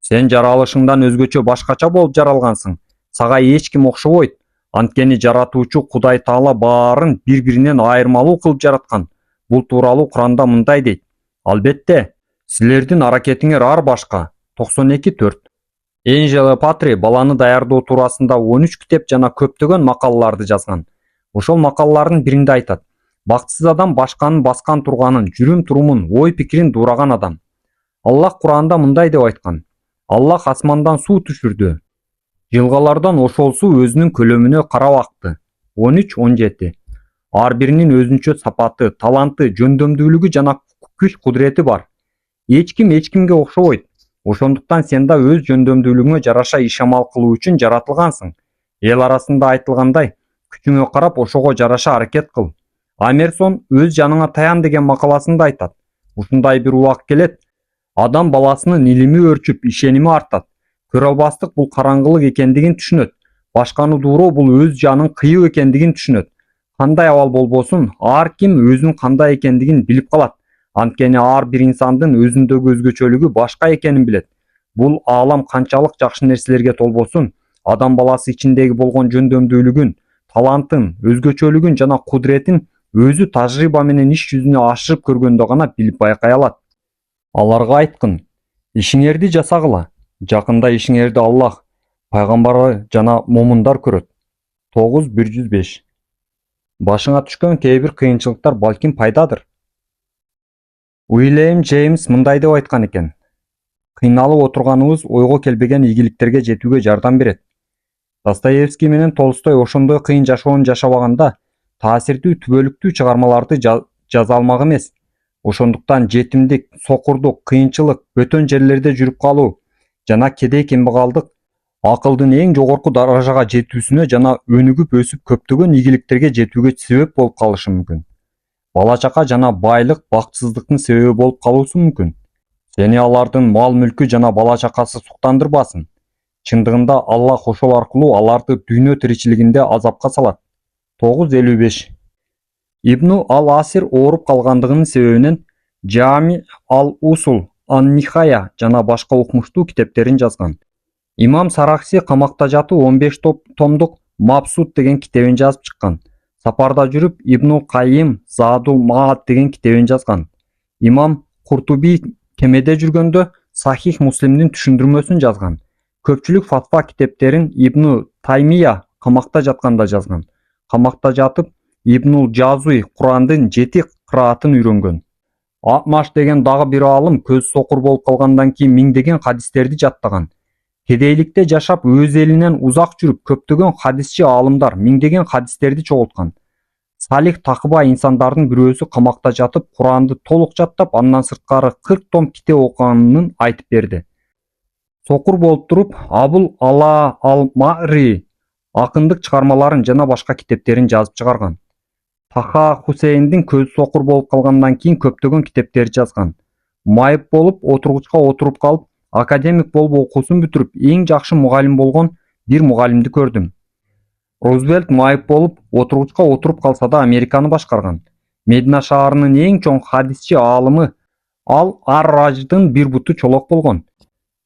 Speaker 1: сен жаралышыңдан өзгөчө башкача болуп жаралгансың. Сага эч ким окшобойт. Анткени жаратуучу Кудай Таала баарын бири-биринен айырмалуу кылып жараткан. Бул тууралуу Куранда мындай дейт: албетте, силердин аракетиңер ар башка. 92:4. Энжела Патри баланы даярдоо туурасында 13 китеп жана көптөгөн макалаларды жазган. Ошол макалалардын биринде айтат: бактысыз адам башканын баскан турганын, жүрүм-турумун, ой-пикирин дуураган адам. Аллах Куранда мындай деп айткан: Аллах асмандан суу түшүрдү. Жылгалардан ошол суу өзүнүн көлөмүнө карап акты. 13:17. Ар биринин өзүнчө сапаты, таланты, жөндөмдүүлүгү жана күч-кудурети бар. Эч ким эч кимге окшобойт. Ошондуктан сен да өз жөндөмдүүлүгүңө жараша иш-амал кылуу үчүн жаратылгансың. Эл арасында айтылгандай, күчүңө карап ошого жараша аракет кыл. Амерсон өз жаныңа таян деген макаласында айтат: ушундай бир убак келет, адам баласынын илими өрчүп, ишеними артат. Көрө албастык бул караңгылык экендигин түшүнөт. Башканы дууроо бул өз жанын кыйоо экендигин түшүнөт. Кандай абал болбосун, ар ким өзүнүн кандай экендигин билип калат. Анткени ар бир инсандын өзүндөгү өзгөчөлүгү башка экенин билет. Бул аалам канчалык жакшы нерселерге толбосун, адам баласы ичиндеги болгон жөндөмдүүлүгүн, талантын, өзгөчөлүгүн жана кудуретин өзү тажрыйба менен иш жүзүнө ашырып көргөндө гана билип байкай алат. Аларга айткын: ишиңерди жасагыла. Жакында ишиңерди Аллах, пайгамбары жана момундар көрөт. 9:105. Башыңа түшкөн кээ бир кыйынчылыктар балким пайдадыр. Уильям Джеймс мындай деп айткан экен: кыйналып отурганыбыз ойго келбеген ийгиликтерге жетүүгө жардам берет. Достоевский менен Толстой ошондой кыйын жашоону жашабаганда таасирдүү түбөлүктүү чыгармаларды жаза алмак эмес. Ошондуктан жетимдик, сокурдук, кыйынчылык, бөтөн жерлерде жүрүп калуу жана кедей кембагалдык акылдын эң жогорку даражага жетүүсүнө жана өнүгүп өсүп көптөгөн ийгиликтерге жетүүгө себеп болуп калышы мүмкүн. Бала чака жана байлык бактысыздыктын себеби болуп калуусу мүмкүн. Сени алардын мал-мүлкү жана бала-чакасы суктандырбасын. Чындыгында Аллах ошол аркылуу аларды дүйнө тиричилигинде азапка салат. 955. Ибну ал-Асир ооруп калгандыгынын себебинен Жами ал-Усул, ан-Нихая жана башка укмуштуу китептерин жазган. Имам Сарахси камакта жатып 15 томдук Мабсут деген китебин жазып чыккан. Сапарда жүрүп Ибну Кайим Задул Маат деген китебин жазган. Имам Куртуби кемеде жүргөндө Сахих Муслимдин түшүндүрмөсүн жазган. Көпчүлүк фатва китептерин Ибну Таймия камакта жатканда жазган. Камакта жатып Ибнул Жазуи Курандын 7 кыраатын үйрөнгөн. Атмаш деген дагы бир аалым көз сокур болуп калгандан кийин миңдеген хадистерди жаттаган. Кедейликте жашап өз элинен узак жүрүп көптөгөн хадисчи аалымдар миңдеген хадистерди чогулткан. Салих такыба инсандардын бирөөсү камакта жатып Куранды толук жаттап, андан сырткары 40 том китеп окуганын айтып берди. Сокур болуп туруп Абул Ала ал-Маъри акындык чыгармаларын жана башка китептерин жазып чыгарган. Таха Хусейндин көз сокур болуп калгандан кийин көптөгөн китептерди жазган. Майып болуп отургучка отуруп калып, академик болуп окуусун бүтүрүп, эң жакшы мугалим болгон бир мугалимди көрдүм. Рузвельт майып болуп отургучка отуруп калса да Американы башкарган. Медина шаарынын эң чоң хадисчи аалымы Ал-Арраждын бир буту чолок болгон.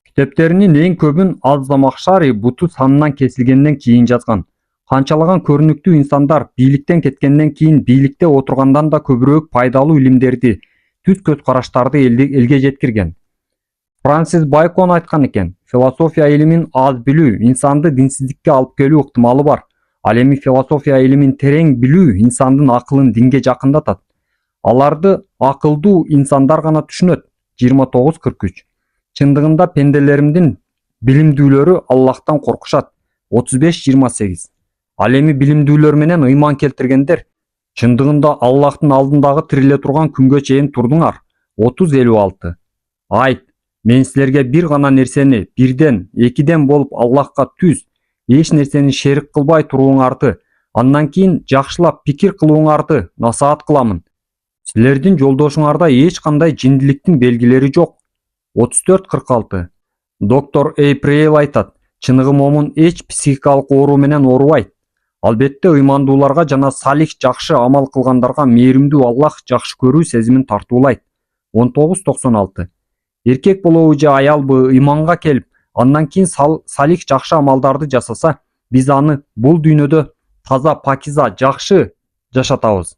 Speaker 1: Китептеринин эң көбүн Az-Замахшари буту санынан кесилгенден кийин жазган. Канчалаган көрүнүктүү инсандар бийликтен кеткенден кийин бийликте отургандан да көбүрөөк пайдалуу илимдерди, түз көз караштарды элге жеткирген. Франсис Байкон айткан экен, философия илимин аз билүү инсанды динсиздикке алып келүү ыктымалы бар. Ал эми философия илимин терең билүү инсандын акылын динге жакындатат. Аларды акылдуу инсандар гана түшүнөт. 29:43. Чындыгында пенделеримдин билимдүүлөрү Аллахтан коркушат. 35:28. Ал эми билимдүүлөр менен ыйман келтиргендер, чындыгында Аллахтын алдындагы тириле турган күнгө чейин турдуңар. 30:56. Айт, мен силерге бир гана нерсени бирден, экиден болуп Аллахка түз, эч нерсени шерик кылбай турууңарды, андан кийин жакшылап пикир кылууңарды насаат кыламын. Силердин жолдошуңарда эч кандай жиндиликтин белгилери жок. 34:46. Доктор Эйпрейл айтат, чыныгы момун эч психикалык оору менен оорубайт. Албетте ыймандууларга жана салих жакшы амал кылгандарга мээримдүү Аллах жакшы көрүү сезимин тартуулайт. 19:96. Эркек болобу же аялбы ыйманга келип, андан кийин салих жакшы амалдарды жасаса, биз аны бул дүйнөдө таза, пакиза, жакшы жашатабыз.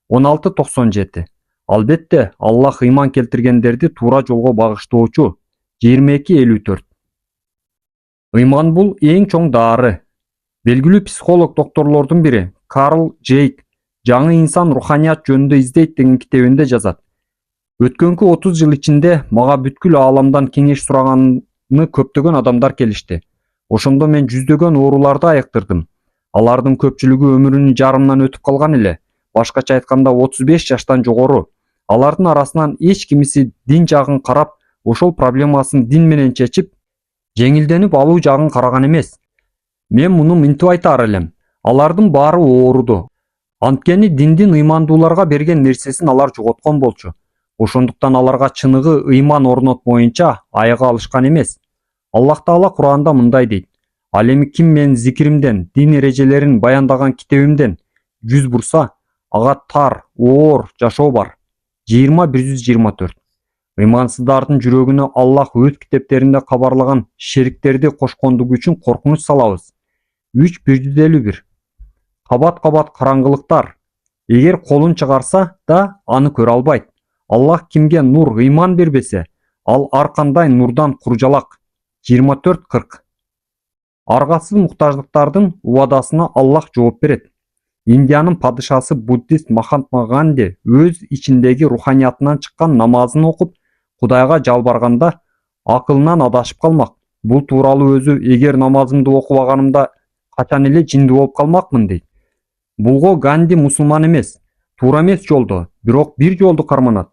Speaker 1: 16:97. Албетте Аллах ыйман келтиргендерди туура жолго багыштоочу. 22:54. Ыйман бул эң чоң дары. Белгилүү психолог докторлордун бири Карл Джейк жаңы инсан руханият жөнүндө издейт деген китебинде жазат. Өткөнкү 30 жыл ичинде мага бүткүл ааламдан кеңеш сураганы көптөгөн адамдар келишти. Ошондо мен жүздөгөн ооруларды айыктырдым. Алардын көпчүлүгү өмүрүнүн жарымынан өтүп калган эле. Башкача айтканда 35 жаштан жогору. Алардын арасынан эч кимиси дин жагын карап, ошол проблемасын дин менен чечип, жеңилденип алуу жагын караган эмес. Мен муну мынтип айтаар элем. Алардын баары ооруду. Анткени диндин ыймандууларга берген нерсесин алар жоготкон болчу. Ошондуктан аларга чыныгы ыйман орнотмоюнча айыга алышкан эмес. Аллах Таала Куранда мындай дейт: Ал эми ким менин зикиримден, дин эрежелерин баяндаган китебимден жүз бурса, ага тар, оор жашоо бар. 20:124. Ыймансыздардын жүрөгүнө Аллах өз китептеринде кабарлаган шериктерди кошкондугу үчүн коркунуч салабыз. 3:151. Кабат-кабат караңгылыктар. Эгер колун чыгарса да аны көрө албайт. Аллах кимге нур ыйман бербесе, ал ар кандай нурдан куржалак. 24:40. Аргасыз муктаждыктардын убадасына Аллах жооп берет. Индиянын падышасы буддист Махатма Ганди өз ичиндеги руханиятынан чыккан намазын окуп, Кудайга жалбарганда акылынан адашып калмак. Бул тууралуу өзү эгер намазымды окубаганымда качан эле жинди болуп калмакмын дейт. Булго Ганди мусулман эмес, туура эмес жолдо, бирок бир жолду карманат.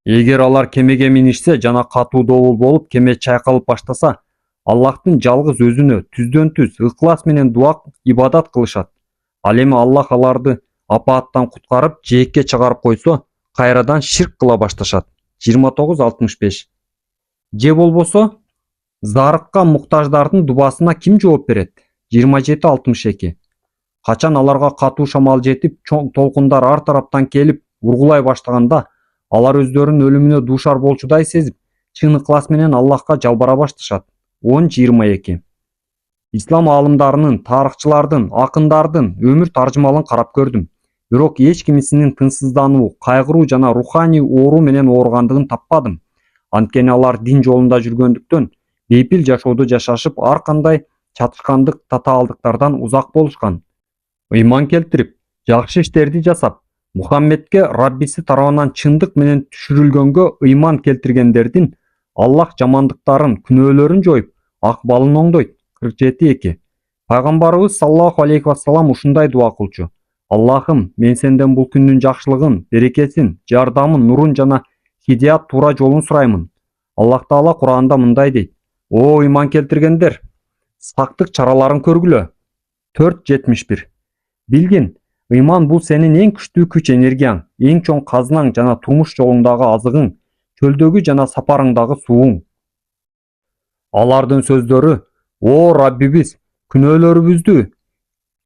Speaker 1: Эгер алар кемеге минишсе жана катуу добул болуп кеме чайкалып баштаса, Аллахтын жалгыз өзүнө түздөн түз ыклас менен дуа ибадат кылышат. Ал эми Аллах аларды апааттан куткарып, жээкке чыгарып койсо, кайрадан ширк кыла башташат. 29:65. Же болбосо зарыкка муктаждардын дубасына ким жооп берет? 27-62. Качан аларга катуу шамал жетип, чоң толкундар ар тараптан келип ургулай баштаганда, алар өздөрүнүн өлүмүнө дуушар болчудай сезип, чын ыклас менен Аллахка жалбара башташат. 10-22. Ислам аалымдарынын, тарыхчылардын, акындардын өмүр таржымалын карап көрдүм. Бирок эч кимисинин тынчсыздануу, кайгыруу жана руханий оору менен ооругандыгын таппадым. Анткени алар дин жолунда жүргөндүктөн бейпил жашоодо жашашып, ар кандай чатышкандык, татаалдыктардан узак болушкан. Ыйман келтирип, жакшы иштерди жасап, Мухаммедке Раббиси тарабынан чындык менен түшүрүлгөнгө ыйман келтиргендердин Аллах жамандыктарын, күнөөлөрүн жоюп, акыбалын оңдойт. 47-2. Пайгамбарыбыз саллаллаху алейхи вассалам ушундай дуа кылчу: Аллахым, мен сенден бул күндүн жакшылыгын, берекесин, жардамын, нурун жана хидият туура жолун сураймын. Аллах Таала Куранда мындай дейт: О ыйман келтиргендер, сактык чараларын көргүлө. 4-71. Билгин, ыйман бул сенин эң күчтүү күч энергияң, эң чоң казынаң жана турмуш жолуңдагы азыгың, чөлдөгү жана сапарыңдагы сууң. Алардын сөздөрү: О Раббибиз, күнөөлөрүбүздү,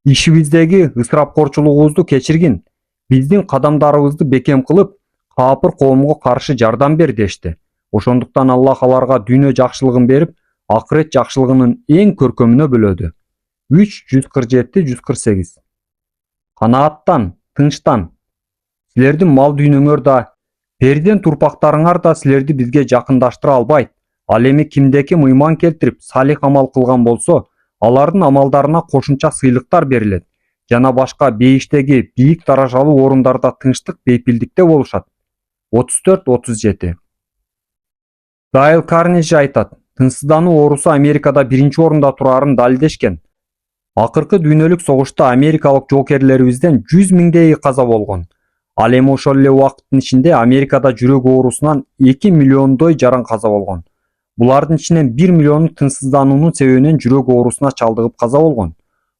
Speaker 1: ишибиздеги ысырапкорчулугубузду кечиргин, биздин кадамдарыбызды бекем кылып, каапыр коомго каршы жардам бер дешти. Ошондуктан Аллах аларга дүйнө жакшылыгын берип, акырет жакшылыгынын эң көркөмүнө бөлөдү. 3-147-148. Канааттан, тынчтан. Силердин мал дүйнөңөр да, перзент урпактарыңар да силерди бизге жакындаштыра албайт. Ал эми кимде-ким ыйман келтирип, салих амал кылган болсо, алардын амалдарына кошумча сыйлыктар берилет жана башка бейиштеги бийик даражалуу орундарда тынчтык, бейпилдикте болушат. 34-37. Дайл Карнежи айтат: тынчсыздануу оорусу Америкада биринчи орунда турарын далилдешкен. Акыркы дүйнөлүк согушта америкалык жоокерлерибизден 100 миңдейи каза болгон. Ал эми ошол эле убакыттын ичинде Америкада жүрөк оорусунан 2 миллиондой жаран каза болгон. Булардын ичинен 1 миллиону тынчсыздануунун себебинен жүрөк оорусуна чалдыгып каза болгон.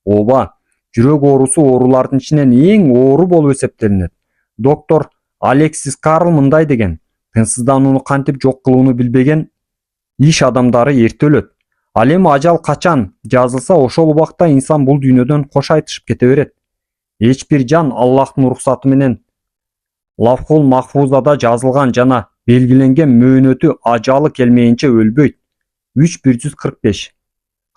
Speaker 1: Ооба, жүрөк оорусу оорулардын ичинен эң оору болуп эсептелинет. Доктор Алексис Карл мындай деген: тынчсызданууну кантип жок кылууну билбеген иш адамдары эрте өлөт. Ал эми ажал качан жазылса, ошол убакта инсан бул дүйнөдөн кош айтышып кете берет. Эч бир жан Аллахтын уруксаты менен Лавхул Махфузада жазылган жана белгиленген мөөнөтү ажалы келмейинче өлбөйт. 3-145.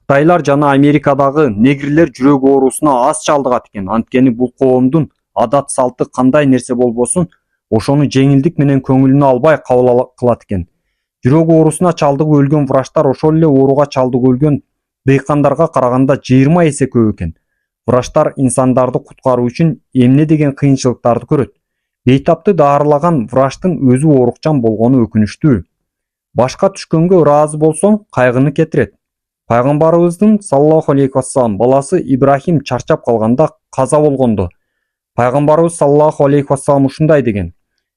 Speaker 1: Кытайлар жана Америкадагы негрлер жүрөк оорусуна аз чалдыгат экен. Анткени бул коомдун адат салты кандай нерсе болбосун, ошону жеңилдик менен көңүлүнө албай кабыл кылат экен. Жүрөк оорусуна чалдыгып өлгөн врачтар ошол эле ооруга чалдыгып өлгөн дыйкандарга караганда 20 эсе көп экен. Врачтар инсандарды куткаруу үчүн эмне деген кыйынчылыктарды көрөт. Бейтапты даарылаган врачтын өзү оорукчан болгону өкүнүчтүү. Башка түшкөнгө ыраазы болсоң, кайгыны кетирет. Пайгамбарыбыздын саллаллаху алейхи вассалам баласы Ибрахим чарчап калганда каза болгондо, Пайгамбарыбыз саллаллаху алейхи вассалам ушундай деген: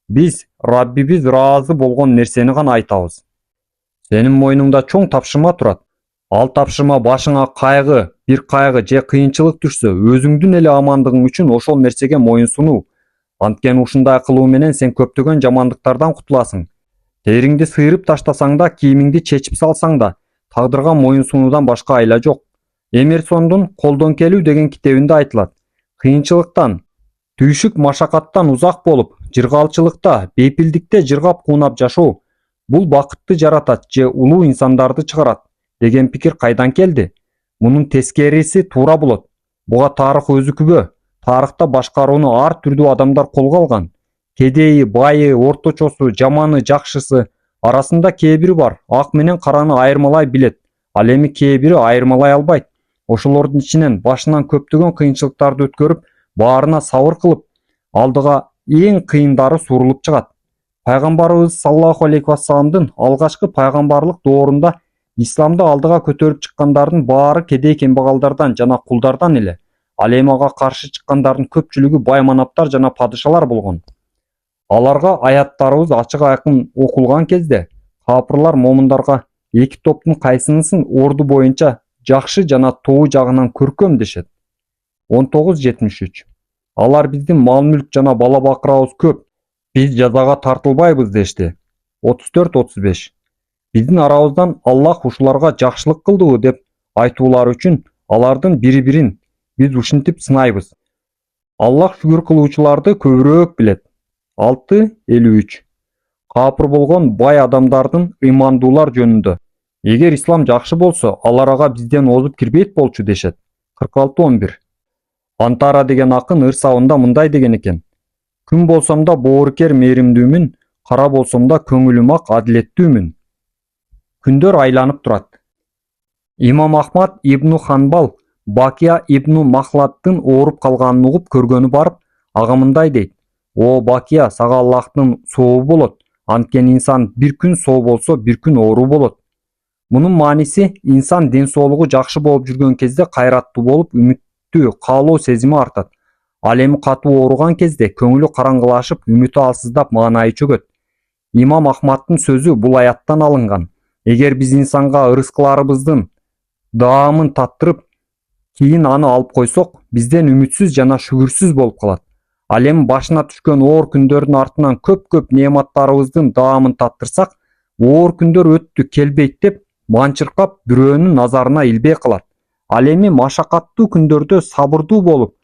Speaker 1: Биз Раббибиз ыраазы болгон нерсени гана айтабыз. Сенин мойнуңда чоң тапшырма турат. Ал тапшырма башыңа бир кайгы же кыйынчылык түшсө, өзүңдүн эле амандыгың үчүн ошол нерсеге моюн сунуу. Анткени ушундай кылуу менен сен көптөгөн жамандыктардан кутуласың. Териңди сыйрып таштасаң да, кийимиңди чечип салсаң да, тагдырга моюн сунуудан башка айла жок. Эмерсондун Колдон келүү деген китебинде айтылат: кыйынчылыктан, түйшүк машакаттан узак болуп, жыргалчылыкта, бейпилдикте жыргап куунап жашоо бул бакытты жаратат же улуу инсандарды чыгарат деген пикир кайдан келди? Мунун тескериси туура болот. Буга тарых өзү күбө. Тарыхта башкарууну ар түрдүү адамдар колго алган. Кедейи, байы, орточосу, жаманы, жакшысы арасында кээ бири бар. Ак менен караны айырмалай билет. Ал эми кээ бири айырмалай албайт. Ошолордун ичинен башынан көптөгөн кыйынчылыктарды өткөрүп, баарына сабыр кылып, алдыга эң кыйындары сурулуп чыгат. Пайгамбарыбыз саллаллаху алейхи вассаламдын алгачкы пайгамбарлык доорунда исламды алдыга көтөрүп чыккандардын баары кедей кембагалдардан жана кулдардан эле. Ал эми ага каршы чыккандардын көпчүлүгү бай манаптар жана падышалар болгон. Аларга аяттарыбыз ачык айкын окулган кезде капырлар момундарга эки топтун кайсынысын орду боюнча жакшы жана тобу жагынан көркөм дешет. 19-73. Алар биздин мал-мүлк жана бала бакырабыз көп. Биз жазага тартылбайбыз дешти. 34-35. Биздин арабыздан Аллах ушуларга жакшылык кылдыбы деп айтуулары үчүн алардын бири-бирин биз ушинтип сынайбыз. Аллах шүгүр кылуучуларды көбүрөөк билет. 6:53. Капыр болгон бай адамдардын ыймандуулар жөнүндө. Эгер ислам жакшы болсо, алар ага бизден озуп кирбейт болчу дешет. 46:11. Антара деген акын ыр сабында мындай деген экен. Күн болсом да боорукер мээримдүүмүн, кара болсом да көңүлүм ак адилеттүүмүн. Күндөр айланып турат. Имам Ахмад ибн Ханбал Бакия ибн Махлаттын ооруп калганын угуп көргөнү барып, ага мындай дейт: "О Бакия, сага Аллахтын сообу болот. Анткени инсан бир күн соо болсо, бир күн оору болот." Мунун мааниси инсан ден соолугу жакшы болуп жүргөн кезде кайраттуу болуп, үмүттүү каалоо сезими артат. Ал эми катуу ооруган кезде көңүлү караңгылашып, үмүтү алсыздап, маанайы чөгөт. Имам Ахмадтын сөзү бул аяттан алынган. Эгер биз инсанга ырыскыларыбыздын даамын таттырып, кийин аны алып койсок, бизден үмүтсүз жана шүгүрсүз болуп калат. Ал эми башына түшкөн оор күндөрдүн артынан көп неаматтарыбыздын даамын таттырсак, оор күндөр өттү, келбейт деп манчыркап, бирөөнүн назарына илбей калат. Ал эми машакаттуу күндөрдө сабырдуу болуп,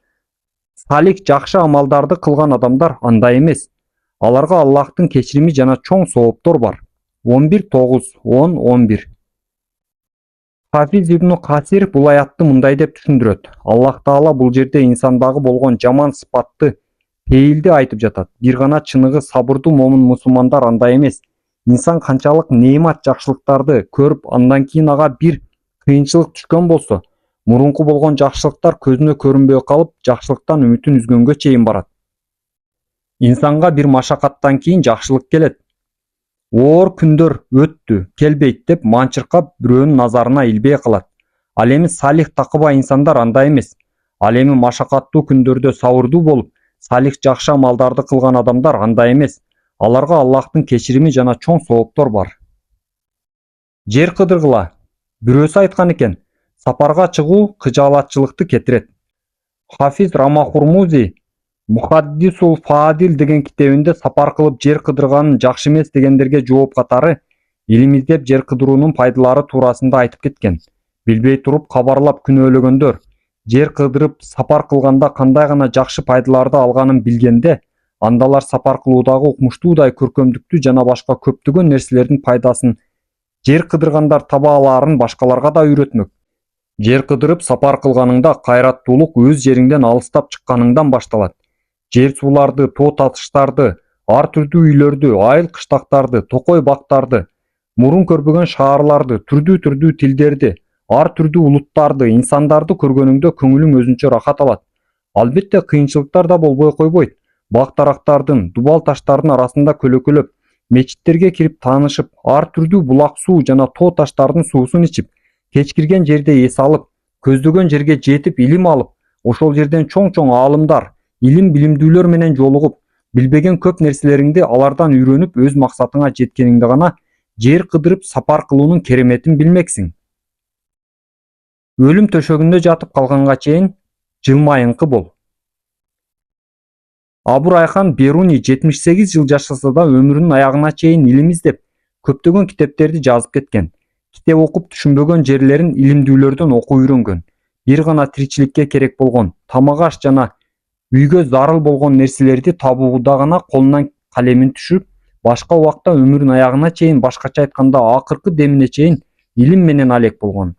Speaker 1: салих жакшы амалдарды кылган адамдар андай эмес. Аларга Аллахтын кечирими жана чоң сооптор бар. 11:9-10-11. Хафиз ибн Касир бул аятты мындай деп түшүндүрөт. Аллах Таала бул жерде инсандагы болгон жаман сыпатты, пейилди айтып жатат. Бир гана чыныгы сабырдуу момун мусулмандар андай эмес. Инсан канчалык неамат жакшылыктарды көрүп, андан кийин ага бир кыйынчылык түшкөн болсо, мурунку болгон жакшылыктар көзүнө көрүнбөй калып, жакшылыктан үмүтүн үзгөнгө чейин барат. Инсанга бир машакаттан кийин жакшылык келет. Оор күндөр өттү, келбейт деп манчыркап, бирөөнүн назарына илбей калат. Ал эми салих такыба инсандар андай эмес. Ал эми машакаттуу күндөрдө сабырдуу болуп, салих жакшы амалдарды кылган адамдар андай эмес. Аларга Аллахтын кечирими жана чоң сооптор бар. Жер кыдыргыла. Бирөөсү айткан экен, сапарга чыгуу кыжаалатчылыкты кетирет. Хафиз Рамахурмузи Мухаддисул Фадил деген китебинде сапар кылып жер кыдырганын жакшы эмес дегендерге жооп катары илим издеп жер кыдыруунун пайдалары туурасында айтып кеткен. Билбей туруп кабарлап күнөөлөгөндөр, жер кыдырып сапар кылганда кандай гана жакшы пайдаларды алганын билгенде, андалар сапар кылуудагы укмуштуудай көркөмдүктү жана башка көптөгөн нерселердин пайдасын жер кыдыргандар таба алаарын башкаларга да үйрөтмөк. Жер кыдырып сапар кылганыңда кайраттуулук өз жериңден алыстап чыкканыңдан башталат. Жер сууларды, тоо татыштарды, ар түрдүү үйлөрдү, айыл кыштактарды, токой бактарды, мурун көрбөгөн шаарларды, түрдүү тилдерди, ар түрдүү улуттарды, инсандарды көргөнүңдө көңүлүң өзүнчө рахат алат. Албетте кыйынчылыктар да болбой койбойт. Бак-дарактардын, дубал таштардын арасында көлөкөлөп, мечиттерге кирип таанышып, ар түрдүү булак суу жана тоо таштардын суусун ичип, кечкирген жерде эс алып, көздөгөн жерге жетип илим алып, ошол жерден чоң аалымдар, илим билимдүүлөр менен жолугуп, билбеген көп нерселериңди алардан үйрөнүп, өз максатыңа жеткениңде гана жер кыдырып сапар кылуунун кереметин билмексиң. Өлүм төшөгүндө жатып калганга чейин жылмайыңкы бол. Абу Райхан Беруни 78 жыл жашаса да өмүрүнүн аягына чейин илим издеп, көптөгөн китептерди жазып кеткен. Китеп окуп түшүнбөгөн жерлерин илимдүүлөрдөн окуп үйрөнгөн. Бир гана тиричиликке керек болгон, тамак аш жана үйгө зарыл болгон нерселерди табууда гана колунан калемин түшүрүп, башка убакта өмүрүнүн аягына чейин, башкача айтканда акыркы демине чейин илим менен алек болгон.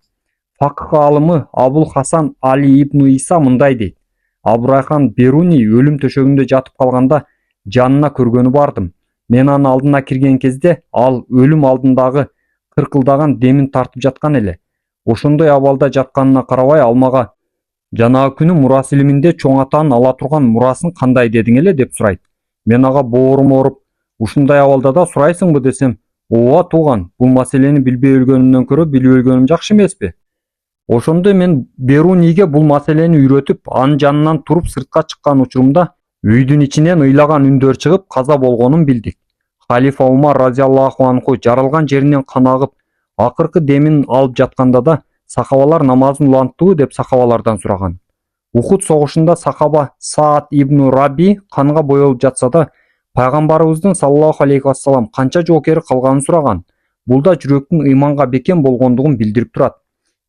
Speaker 1: Факых аалымы Абул Хасан Али ибн Иса мындай дейт: Абу Райхан Беруни өлүм төшөгүндө жатып калганда жанына көргөнү бардым. Мен анын алдына кирген кезде ал өлүм алдындагы кыркылдаган демин тартып жаткан эле. Ошондой абалда жатканына карабай ал мага: "Жанагы күнү мурас илиминде чоң атанын ала турган мурасын кандай дедиң эле?" деп сурайт. Мен ага боорум ооруп, "Ушундай абалда да сурайсыңбы?" десем, "Ооба тууган, бул маселени билбей өлгөнүмдөн көрө билип өлгөнүм жакшы эмеспи?" Ошондо мен Беруниге бул маселени үйрөтүп, анын жанынан туруп сыртка чыккан учурумда үйдүн ичинен ыйлаган үндөр чыгып, каза болгонун билдик. Халифа Умар разияллаху анху жаралган жеринен кан агып, акыркы демин алып жатканда да сахабалар намазын уланттыбы деп сахабалардан сураган. Ухуд согушунда сахаба Саад ибн Раби канга боелуп жатса да, пайгамбарыбыздын саллаллаху алейхи вассалам канча жоокери калганын сураган. Бул да жүрөктүн ыйманга бекем болгондугун билдирип турат.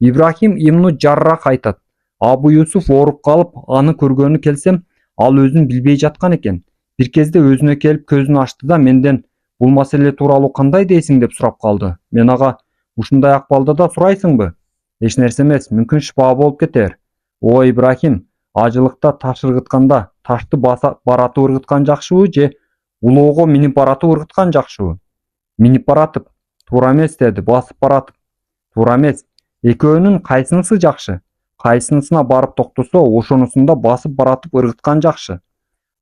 Speaker 1: Ибрахим ибн Жаррах айтат: Абу Юсуф ооруп калып, аны көргөнү келсем, ал өзүн билбей жаткан экен. Бир кезде өзүнө келип көзүн ачты да менден: "Бул маселе тууралуу кандай дейсиң?" деп сурап калды. Мен ага: "Ушундай акыбалда да сурайсыңбы? Эч нерсе эмес, мүмкүн шифа болуп кетер." "О Ибрахим, ажылыкта таш ыргытканда ташты баратып ыргыткан жакшыбы же улоого минип баратып ыргыткан жакшыбы?" "Минип баратып." "Туура эмес" деди. "Басып баратып." "Туура эмес." "Экөөнүн кайсынысы жакшы?" "Кайсынысына барып токтосо, ошонусунда басып баратып ыргыткан жакшы.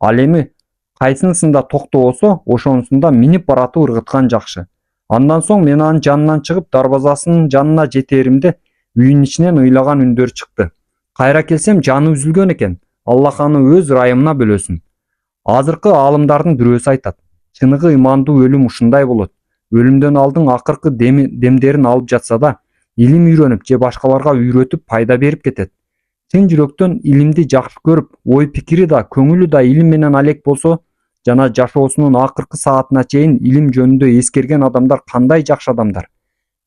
Speaker 1: Ал эми кайсынысында токтобосо, ошонусунда минип баратып ыргыткан жакшы." Андан соң мен анын жанынан чыгып, дарбазасынын жанына жетээримде үйүнүн ичинен ыйлаган үндөр чыкты. Кайра келсем, жаны үзүлгөн экен. Аллах аны өз ырайымына бөлөсүн. Азыркы аалымдардын бирөөсү айтат: чыныгы ыймандуу өлүм ушундай болот. Өлүмдөн алдын акыркы демдерин алып жатса да, илим үйрөнүп же башкаларга үйрөтүп пайда берип кетет. Чын жүрөктөн илимди жакшы көрүп, ой пикири да, көңүлү да илим менен алек болсо, жана жашоосунун акыркы саатына чейин илим жөнүндө эскерген адамдар кандай жакшы адамдар.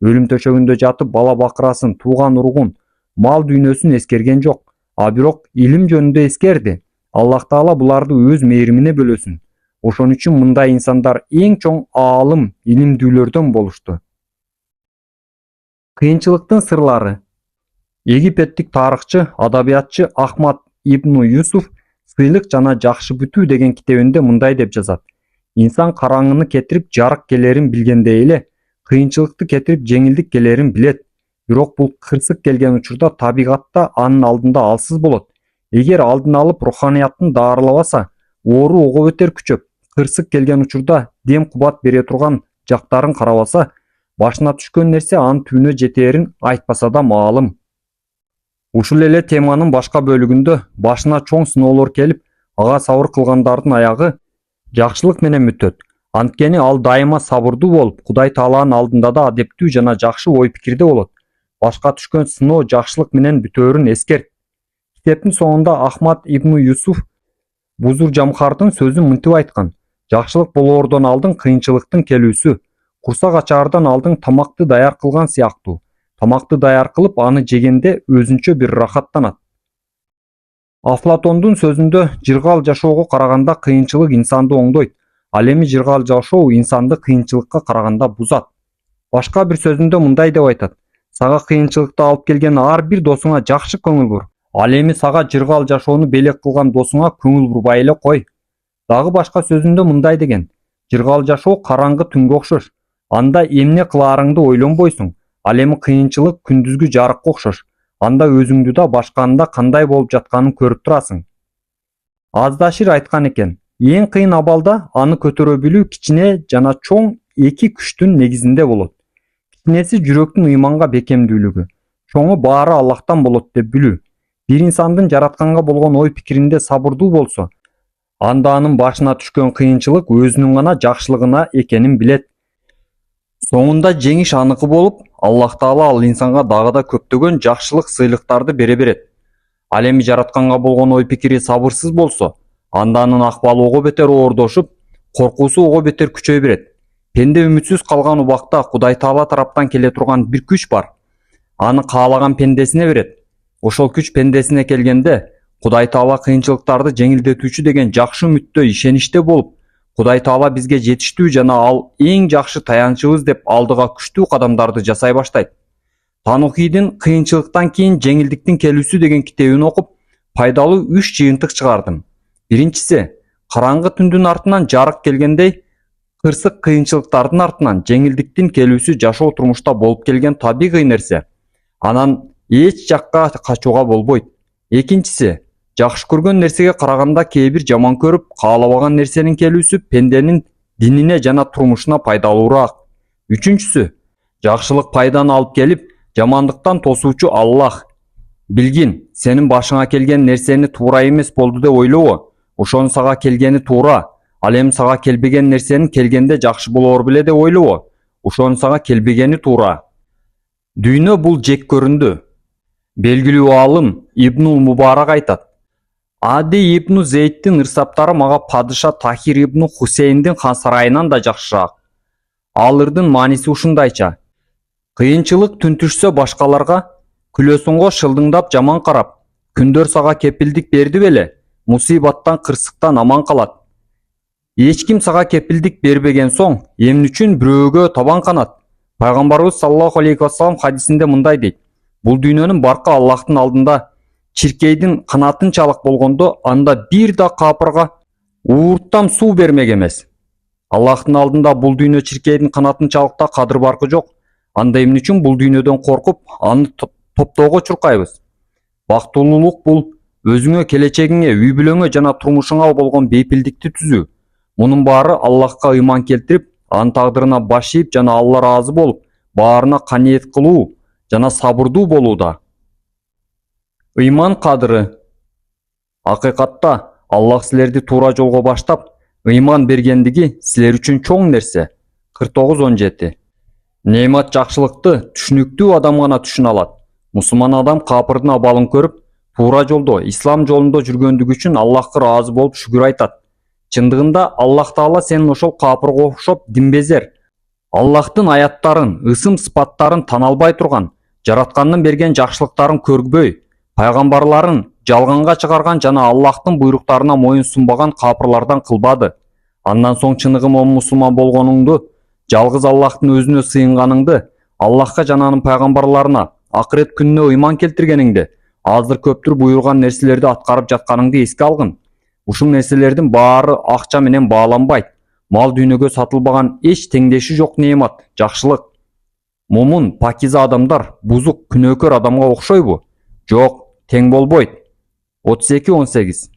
Speaker 1: Өлүм төшөгүндө жатып бала бакырасын, тууган уругун, мал дүйнөсүн эскерген жок, а бирок илим жөнүндө эскерди. Аллах Таала буларды өз мээримине бөлөсүн. Ошон үчүн мындай инсандар эң чоң аалым, илимдүүлөрдөн болушту. Кыйынчылыктын сырлары. Египеттик тарыхчы, адабиятчы Ахмад ибн Юсуф "Сыйлык жана жакшы бүтүү" деген китебинде мындай деп жазат: "Инсан караңгыны кетирип жарык келерин билгендей эле, кыйынчылыкты кетирип жеңилдик келерин билет. Бирок бул кырсык келген учурда табигатта анын алдында алсыз болот. Эгер алдын алып руханияттын даарылабаса, оору ого бетер күчөп, кырсык келген учурда дем кубат бере турган жактарын карабаса, башына түшкөн нерсе анын түбүнө жетээрин айтпаса да маалым." Ушул эле теманын башка бөлүгүндө башына чоң сыноолор келип, ага сабыр кылгандардын аягы жакшылык менен бүтөт. Анткени ал дайыма сабырдуу болуп, Кудай Тааланын алдында да адептүү жана жакшы ой пикирде болот. Башка түшкөн сыноо жакшылык менен бүтөөрүн эскерт. Китептин соңунда Ахмад ибн Юсуф Бузур Жамхардын сөзүн мынтип айткан: "Жакшылык болоордон алдын кыйынчылыктын келүүсү, курсак ачаардан алдын тамакты даяр кылган сыяктуу. Тамакты даяр кылып, аны жегенде өзүнчө бир рахаттанат." Афлатондун сөзүндө жыргал жашоого караганда кыйынчылык инсанды оңдойт, ал эми жыргал жашоо инсанды кыйынчылыкка караганда бузат. Башка бир сөзүндө мындай деп айтат: "Сага кыйынчылыкты алып келген ар бир досуңа жакшы көңүл бур. Ал эми сага жыргал жашоону белек кылган досуңа көңүл бурбай эле кой." Дагы башка сөзүндө мындай деген: "Жыргал жашоо караңгы түнгө окшош. Анда эмне кылаарыңды ойлонбойсуң. Ал эми кыйынчылык күндүзгү жарыкка окшош. Анда өзүңдү да башканын да кандай болуп жатканын көрүп турасың." Аздашир айткан экен: "Эң кыйын абалда аны көтөрө билүү кичине жана чоң эки күчтүн негизинде болот. Кичинеси жүрөктүн ыйманга бекемдүүлүгү, чоңу баары Аллахтан болот деп билүү. Бир инсандын жаратканга болгон ой пикиринде сабырдуу болсо, анда анын башына түшкөн кыйынчылык өзүнүн гана жакшылыгына экенин билет. Соңунда жеңиш аныкы болуп, Аллах Таала ал инсанга дагы да көптөгөн жакшылык сыйлыктарды бере берет. Ал эми жаратканга болгон ой пикири сабырсыз болсо, анда анын акыбалы ого бетер оордошуп, коркуусу ого бетер күчөй берет. Пенде үмүтсүз калган убакта Кудай Таала тараптан келе турган бир күч бар. Аны каалаган пендесине берет. Ошол күч пендесине келгенде, Кудай Таала кыйынчылыктарды жеңилдетүүчү деген жакшы үмүттө, ишеничте болуп, Кудай Таала бизге жетиштүү жана ал эң жакшы таянычыбыз деп алдыга күчтүү кадамдарды жасай баштайт. Танухидин "Кыйынчылыктан кийин жеңилдиктин келүүсү" деген китебин окуп, пайдалуу 3 жыйынтык чыгардым. Биринчиси, караңгы түндүн артынан жарык келгендей, кырсык кыйынчылыктардын артынан жеңилдиктин келүүсү жашоо турмушта болуп келген табигый нерсе. Анан эч жакка качууга болбойт. Экинчиси, жакшы көргөн нерсеге караганда кээ бир жаман көрүп, каалабаган нерсенин келүүсү пенденин динине жана турмушуна пайдалуураак. Үчүнчүсү, жакшылык пайданы алып келип, жамандыктан тосуучу Аллах. Билгин, сенин башыңа келген нерсени туура эмес болду деп ойлобо. Ошонун сага келгени туура. Ал эми сага келбеген нерсенин келгенде жакшы болоор беле деп ойлобо. Ошонун сага келбегени туура. Дүйнө бул жек көрүндү. Белгилүү аалым Ибнул Мубарак айтат: "Ади ибн Зейдтин ырсаптары мага падыша Тахир ибн Хусейндин хан сарайынан да жакшыраак. Ал ырдын мааниси ушундайча: кыйынчылык түнтүшсө башкаларга, күлөсүңго шылдыңдап жаман карап, күндөр сага кепилдик берди беле, мусибаттан кырсыктан аман калат. Эч ким сага кепилдик бербеген соң, эмне үчүн бирөөгө табан канат? Пайгамбарыбыз саллаллаху алейхи вассалам хадисинде мындай дейт: бул дүйнөнүн баркы Аллахтын алдында чиркейдин канатынчалык болгондо, анда бир да капырга уурттам суу бермек эмес. Аллахтын алдында бул дүйнө чиркейдин канатынчалыкта кадыр баркы жок. Анда эмне үчүн бул дүйнөдөн коркуп, аны топтоого чуркайбыз? Бактылуулук бул өзүңө, келечегиңе, үй бүлөңө жана турмушуңа болгон бейпилдикти түзүү. Мунун баары Аллахка ыйман келтирип, анын тагдырына баш ийип жана Алла ыраазы болуп, баарына каниет кылуу жана сабырдуу болууда. Ыйман кадыры. Акыйкатта Аллах силерди туура жолго баштап, ыйман бергендиги силер үчүн чоң нерсе. 49:17. Неемат жакшылыкты түшүнүктүү адам гана түшүнө алат. Мусулман адам капырдын абалын көрүп, туура жолдо, ислам жолунда жүргөндүгү үчүн Аллахка ыраазы болуп шүгүр айтат. Чындыгында Аллах Таала сенин ошол капырга окшоп динбезер, Аллахтын аяттарын, ысым сыпаттарын тана албай турган, жараткандын берген жакшылыктарын көрбөй, пайгамбарларын жалганга чыгарган жана Аллахтын буйруктарына моюн сунбаган капырлардан кылбады. Андан соң чыныгы момун мусулман болгонуңду, жалгыз Аллахтын өзүнө сыйынганыңды, Аллахка жана анын пайгамбарларына, акырет күнүнө ыйман келтиргениңди, азыр көптүр буйруган нерселерди аткарып жатканыңды эске алгын. Ушул нерселердин баары акча менен бааланбайт. Мал дүйнөгө сатылбаган эч теңдеши жок неемат, жакшылык. Момун, пакиза адамдар бузук, күнөөкөр адамга окшойбу? Жок, тең болбойт. 32:18.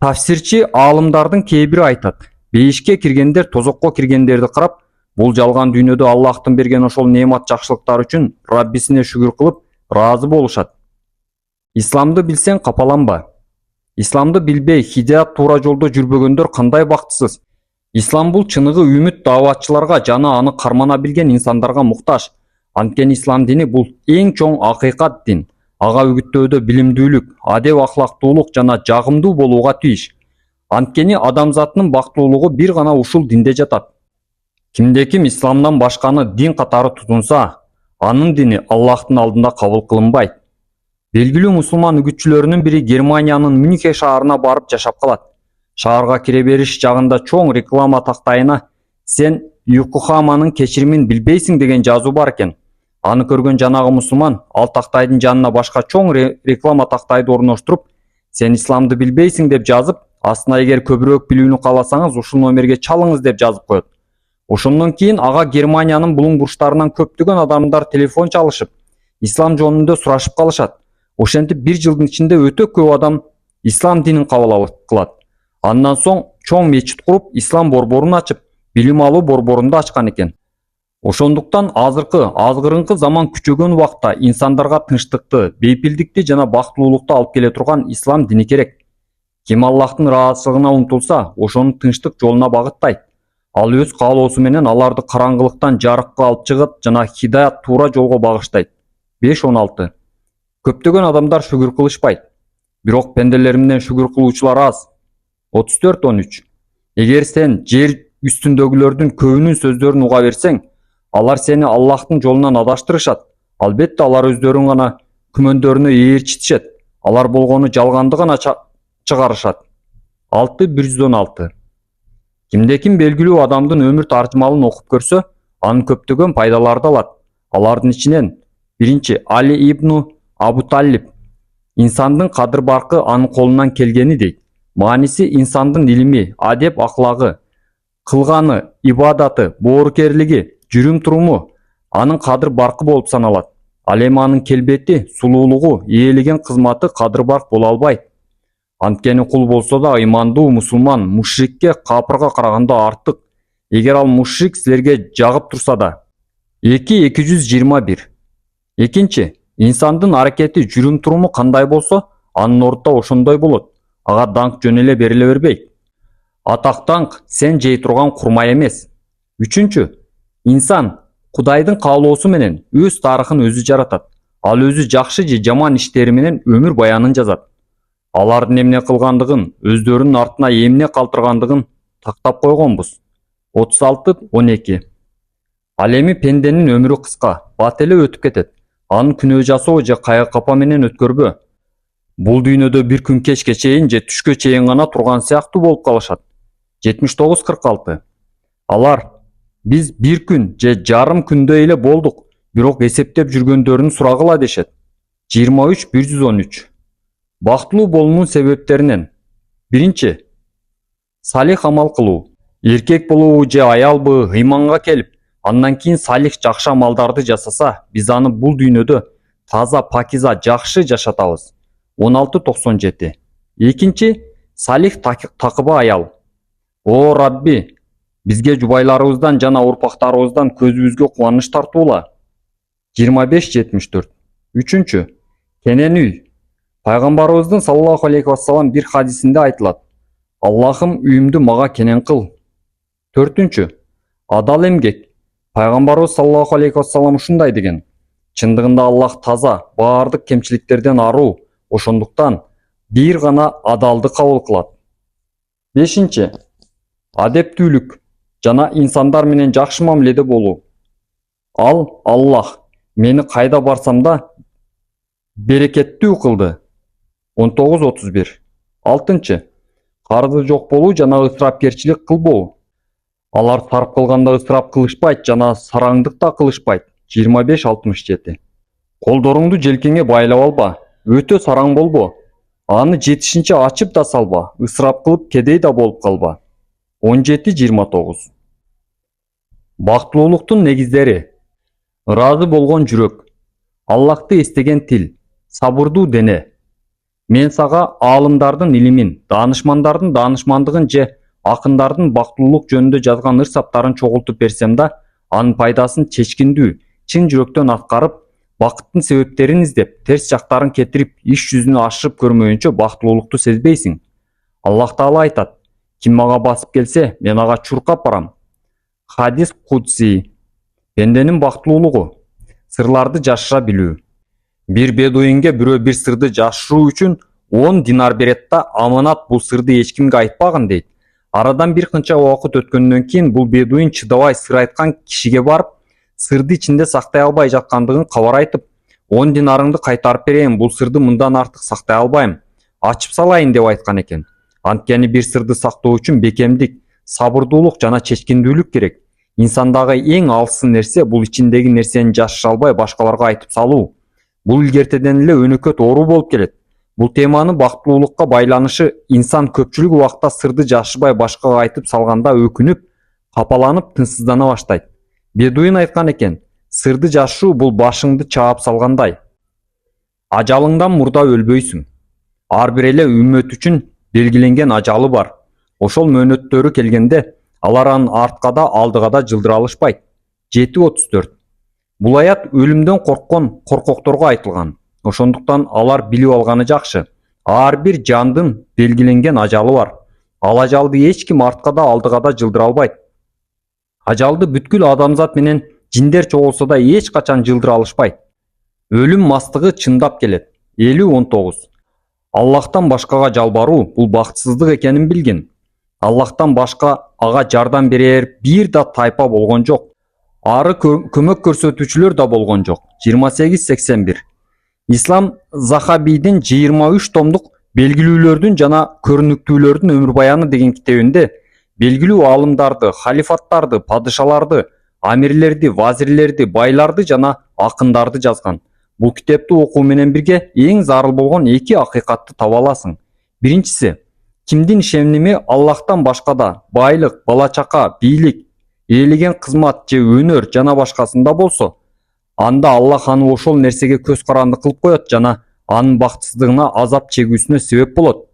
Speaker 1: Тафсирчи аалымдардын кээ бири айтат: бейишке киргендер тозокко киргендерди карап, бул жалган дүйнөдө Аллахтын берген ошол неемат жакшылыктар үчүн Раббисине шүгүр кылып, ыраазы болушат. Исламды билсең капаланба. Исламды билбей, хидаят туура жолдо жүрбөгөндөр кандай бактысыз. Ислам бул чыныгы үмүт дааватчыларга жана аны кармана билген инсандарга муктаж. Анткени ислам дини бул эң чоң акыйкат дин. Ага үгүттөөдө билимдүүлүк, адеп ахлактуулук жана жагымдуу болууга тийиш. Анткени адамзаттын бактылуулугу бир гана ушул динде жатат. Кимде ким исламдан башканы дин катары тутунса, анын дини Аллахтын алдында кабыл кылынбайт. Белгилүү мусулман үгүтчүлөрүнүн бири Германиянын Мюнхен шаарына барып жашап калат. Шаарга кире бериш жагында чоң реклама тактайына "Сен Йокохаманын кечиримин билбейсиң" деген жазуу бар экен. Аны көргөн жанагы мусулман ал тактайдын жанына башка чоң реклама тактайды орноштуруп, "Сен исламды билбейсиң" деп жазып, астына "Эгер көбүрөөк билүүнү кааласаңыз, ушул номерге чалыңыз" деп жазып коет. Ошондон кийин ага Германиянын булуң бурчтарынан көптөгөн адамдар телефон чалышып, ислам жөнүндө сурашып калышат. Ошентип бир жылдын ичинде өтө көп адам ислам динин кабыл кылат. Андан соң чоң мечит куруп, ислам борборун ачып, билим алуу борборунду ачкан экен. Ошондуктан азыркы азгырыңкы заман күчөгөн убакта инсандарга тынчтыкты, бейпилдикти жана бактылуулукту алып келе турган ислам дини керек. Ким Аллахтын ыраазычылыгына умтулса, ошону тынчтык жолуна багыттайт. Ал өз каалоосу менен аларды караңгылыктан жарыкка алып чыгат жана хидаят туура жолго багыштайт. 5:16. Көптөгөн адамдар шүгүр кылышпайт. Бирок пенделеримден шүгүр кылуучулар аз. 34:13. Эгер сен жер үстүндөгүлөрдүн көбүнүн сөздөрүн уга берсең, алар сени Аллахтын жолунан адаштырышат. Албетте алар өздөрүн гана күмөндөрүнө ээрчитишет. Алар болгону жалганды гана чыгарышат. 6:116. Кимде ким белгилүү адамдын өмүр таржымалын окуп көрсө, анын көптөгөн пайдаларды алат. Алардын ичинен биринчи Али ибн Абу Талиб: инсандын кадыр баркы анын колунан келгени дейт. Мааниси инсандын илими, адеп аклагы, кылганы, ибадаты, боорукерлиги, жүрүм туруму анын кадыр баркы болуп саналат. Ал эми анын келбети, сулуулугу, ээлеген кызматы кадыр барк боло албайт. Анткени кул болсо да ыймандуу мусулман мушрикке, капырга караганда артык. Эгер ал мушрик силерге жагып турса да. 2:221. Экинчи, инсандын аракети, жүрүм туруму кандай болсо, анын ордуна ошондой болот. Ага даңк жөн эле бериле бербейт. Атак даңк сен жей турган курма эмес. Үчүнчү, инсан Кудайдын каалоосу менен өз тарыхын өзү жаратат. Ал өзү жакшы же жаман иштери менен өмүр баянын жазат. Алардын эмне кылгандыгын, өздөрүнүн артына эмне калтыргандыгын тактап койгонбуз. 36-12. Ал эми пенденин өмүрү кыска, бат эле өтүп кетет. Анын күнөө жасоо же кайгы капа менен өткөрбө. Бул дүйнөдө bir күн кечке чейин же түшкө чейин гана турган сыяктуу болуп калышат. 79-46. Алар биз bir күн же жарым күндөй эле болдук, бирок эсептеп жүргөндөрүн сурагыла дешет. 23-113. Бактылуу болуунун себептеринен. Биринчи, салих амал кылуу. Эркек болобу же аялбы ыйманга келип, андан кийин салих жакшы амалдарды жасаса, биз аны бул дүйнөдө таза, пакиза, жакшы жашатабыз. 16-97. Экинчи, салих такыба аял. О Рабби, бизге жубайларыбыздан жана урпактарыбыздан көзүбүзгө кубаныч тартуула. 25-74. Үчүнчү, кенен үй. Пайгамбарыбыздын саллаллаху алейхи вассалам бир хадисинде айтылат: Аллахым үйүмдү мага кенен кыл. Төртүнчү, адал эмгек. Пайгамбарыбыз саллаллаху алейхи вассалам ушундай деген: чындыгында Аллах таза, баардык кемчиликтерден аруу, ошондуктан бир гана адалды кабыл кылат. Бешинчи, адептүүлүк жана инсандар менен жакшы мамиледе болуу. Ал Аллах мени кайда барсам да берекеттүү кылды. 19-31. Алтынчы, карызы жок болуу жана ысырапкерчилик кылбоо. Алар сарп кылганда ысырап кылышпайт жана сараңдык да кылышпайт. 25-67. Колдоруңду желкеңе байлап алба, өтө сараң болбо. Аны жетишинче ачып да салба, ысырап кылып кедей да болуп калба. 17-29. Бактылуулуктун негиздери. Ыраазы болгон жүрөк, Аллахты эстеген тил, сабырдуу дене. Мен сага аалымдардын илимин, даанышмандардын даанышмандыгын же акындардын бактылуулук жөнүндө жазган ыр-саптарын чогултуп берсем да, анын пайдасын чечкиндүү, чын жүрөктөн аткарып, бакыттын себептерин издеп, терс жактарын кетирип, иш жүзүнө ашырып көрмөйүнчө бактылуулукту сезбейсиң. Аллах Таала айтат: ким мага басып келсе, мен ага чуркап барам. Хадис кудси. Пенденин бактылуулугу сырларды жашыра билүү. Bir бедуинге бирөө бир сырды жашыруу үчүн 10 динар берет да, аманат бул сырды эч кимге айтпагын дейт. Арадан бир кынча убакыт өткөндөн кийин бул бедуин чыдабай сыр айткан кишиге барып, сырды ичинде сактай албай жаткандыгын кабар айтып, 10 динарыңды кайтарып берейин, бул сырды мындан артык сактай албайм, ачып салайын деп айткан экен. Анткени бир сырды сактоо үчүн бекемдик, сабырдуулук жана чечкиндүүлүк керек. Инсандагы эң алсын нерсе бул ичиндеги нерсени жашыра албай башкаларга айтып салуу. Бул илгертеден эле өнөкөт оору болуп келет. Бул теманын бактылуулукка байланышы инсан көпчүлүк убакта сырды жашырбай башкага айтып салганда өкүнүп, капаланып, тынчсыздана баштайт. Бедуин айткан экен: сырды жашыруу бул башыңды чаап салгандай. Ажалыңдан мурда өлбөйсүң. Ар бир эле үммөт үчүн белгиленген ажалы бар. Ошол мөөнөттөрү келгенде алар анын артка да, алдыга да жылдыра алышпайт. 7-34. Бул аят өлүмдөн корккон коркокторго айтылган. Ошондуктан алар билип алганы жакшы. Ар бир жандын белгиленген ажалы бар. Ал ажалды эч ким артка да, алдыга да жылдыра албайт. Ажалды бүткүл адамзат менен жиндер чогулса да эч качан жылдыра алышпайт. Өлүм мастыгы чындап келет. 50-19. Аллахтан башкага жалбаруу бул бактысыздык экенин билгин. Аллахтан башка ага жардам берер бир да тайпа болгон жок. Ары көмөк көрсөтүүчүлөр да болгон жок. 28-81. Ислам Захабийдин 23 томдук белгилүүлөрдүн жана көрүнүктүүлөрдүн өмүр баяны деген китебинде белгилүү аалымдарды, халифаттарды, падышаларды, амирлерди, вазирлерди, байларды жана акындарды жазган. Бул китепти окуу менен бирге эң зарыл болгон эки акыйкатты таба аласың. Биринчиси, кимдин ишеними Аллахтан башкада байлык, бала чака, бийлик, ээлеген кызмат же өнөр жана башкасында болсо, анда Аллах аны ошол нерсеге көз каранды кылып коет жана анын бактысыздыгына азап чегүүсүнө себеп болот.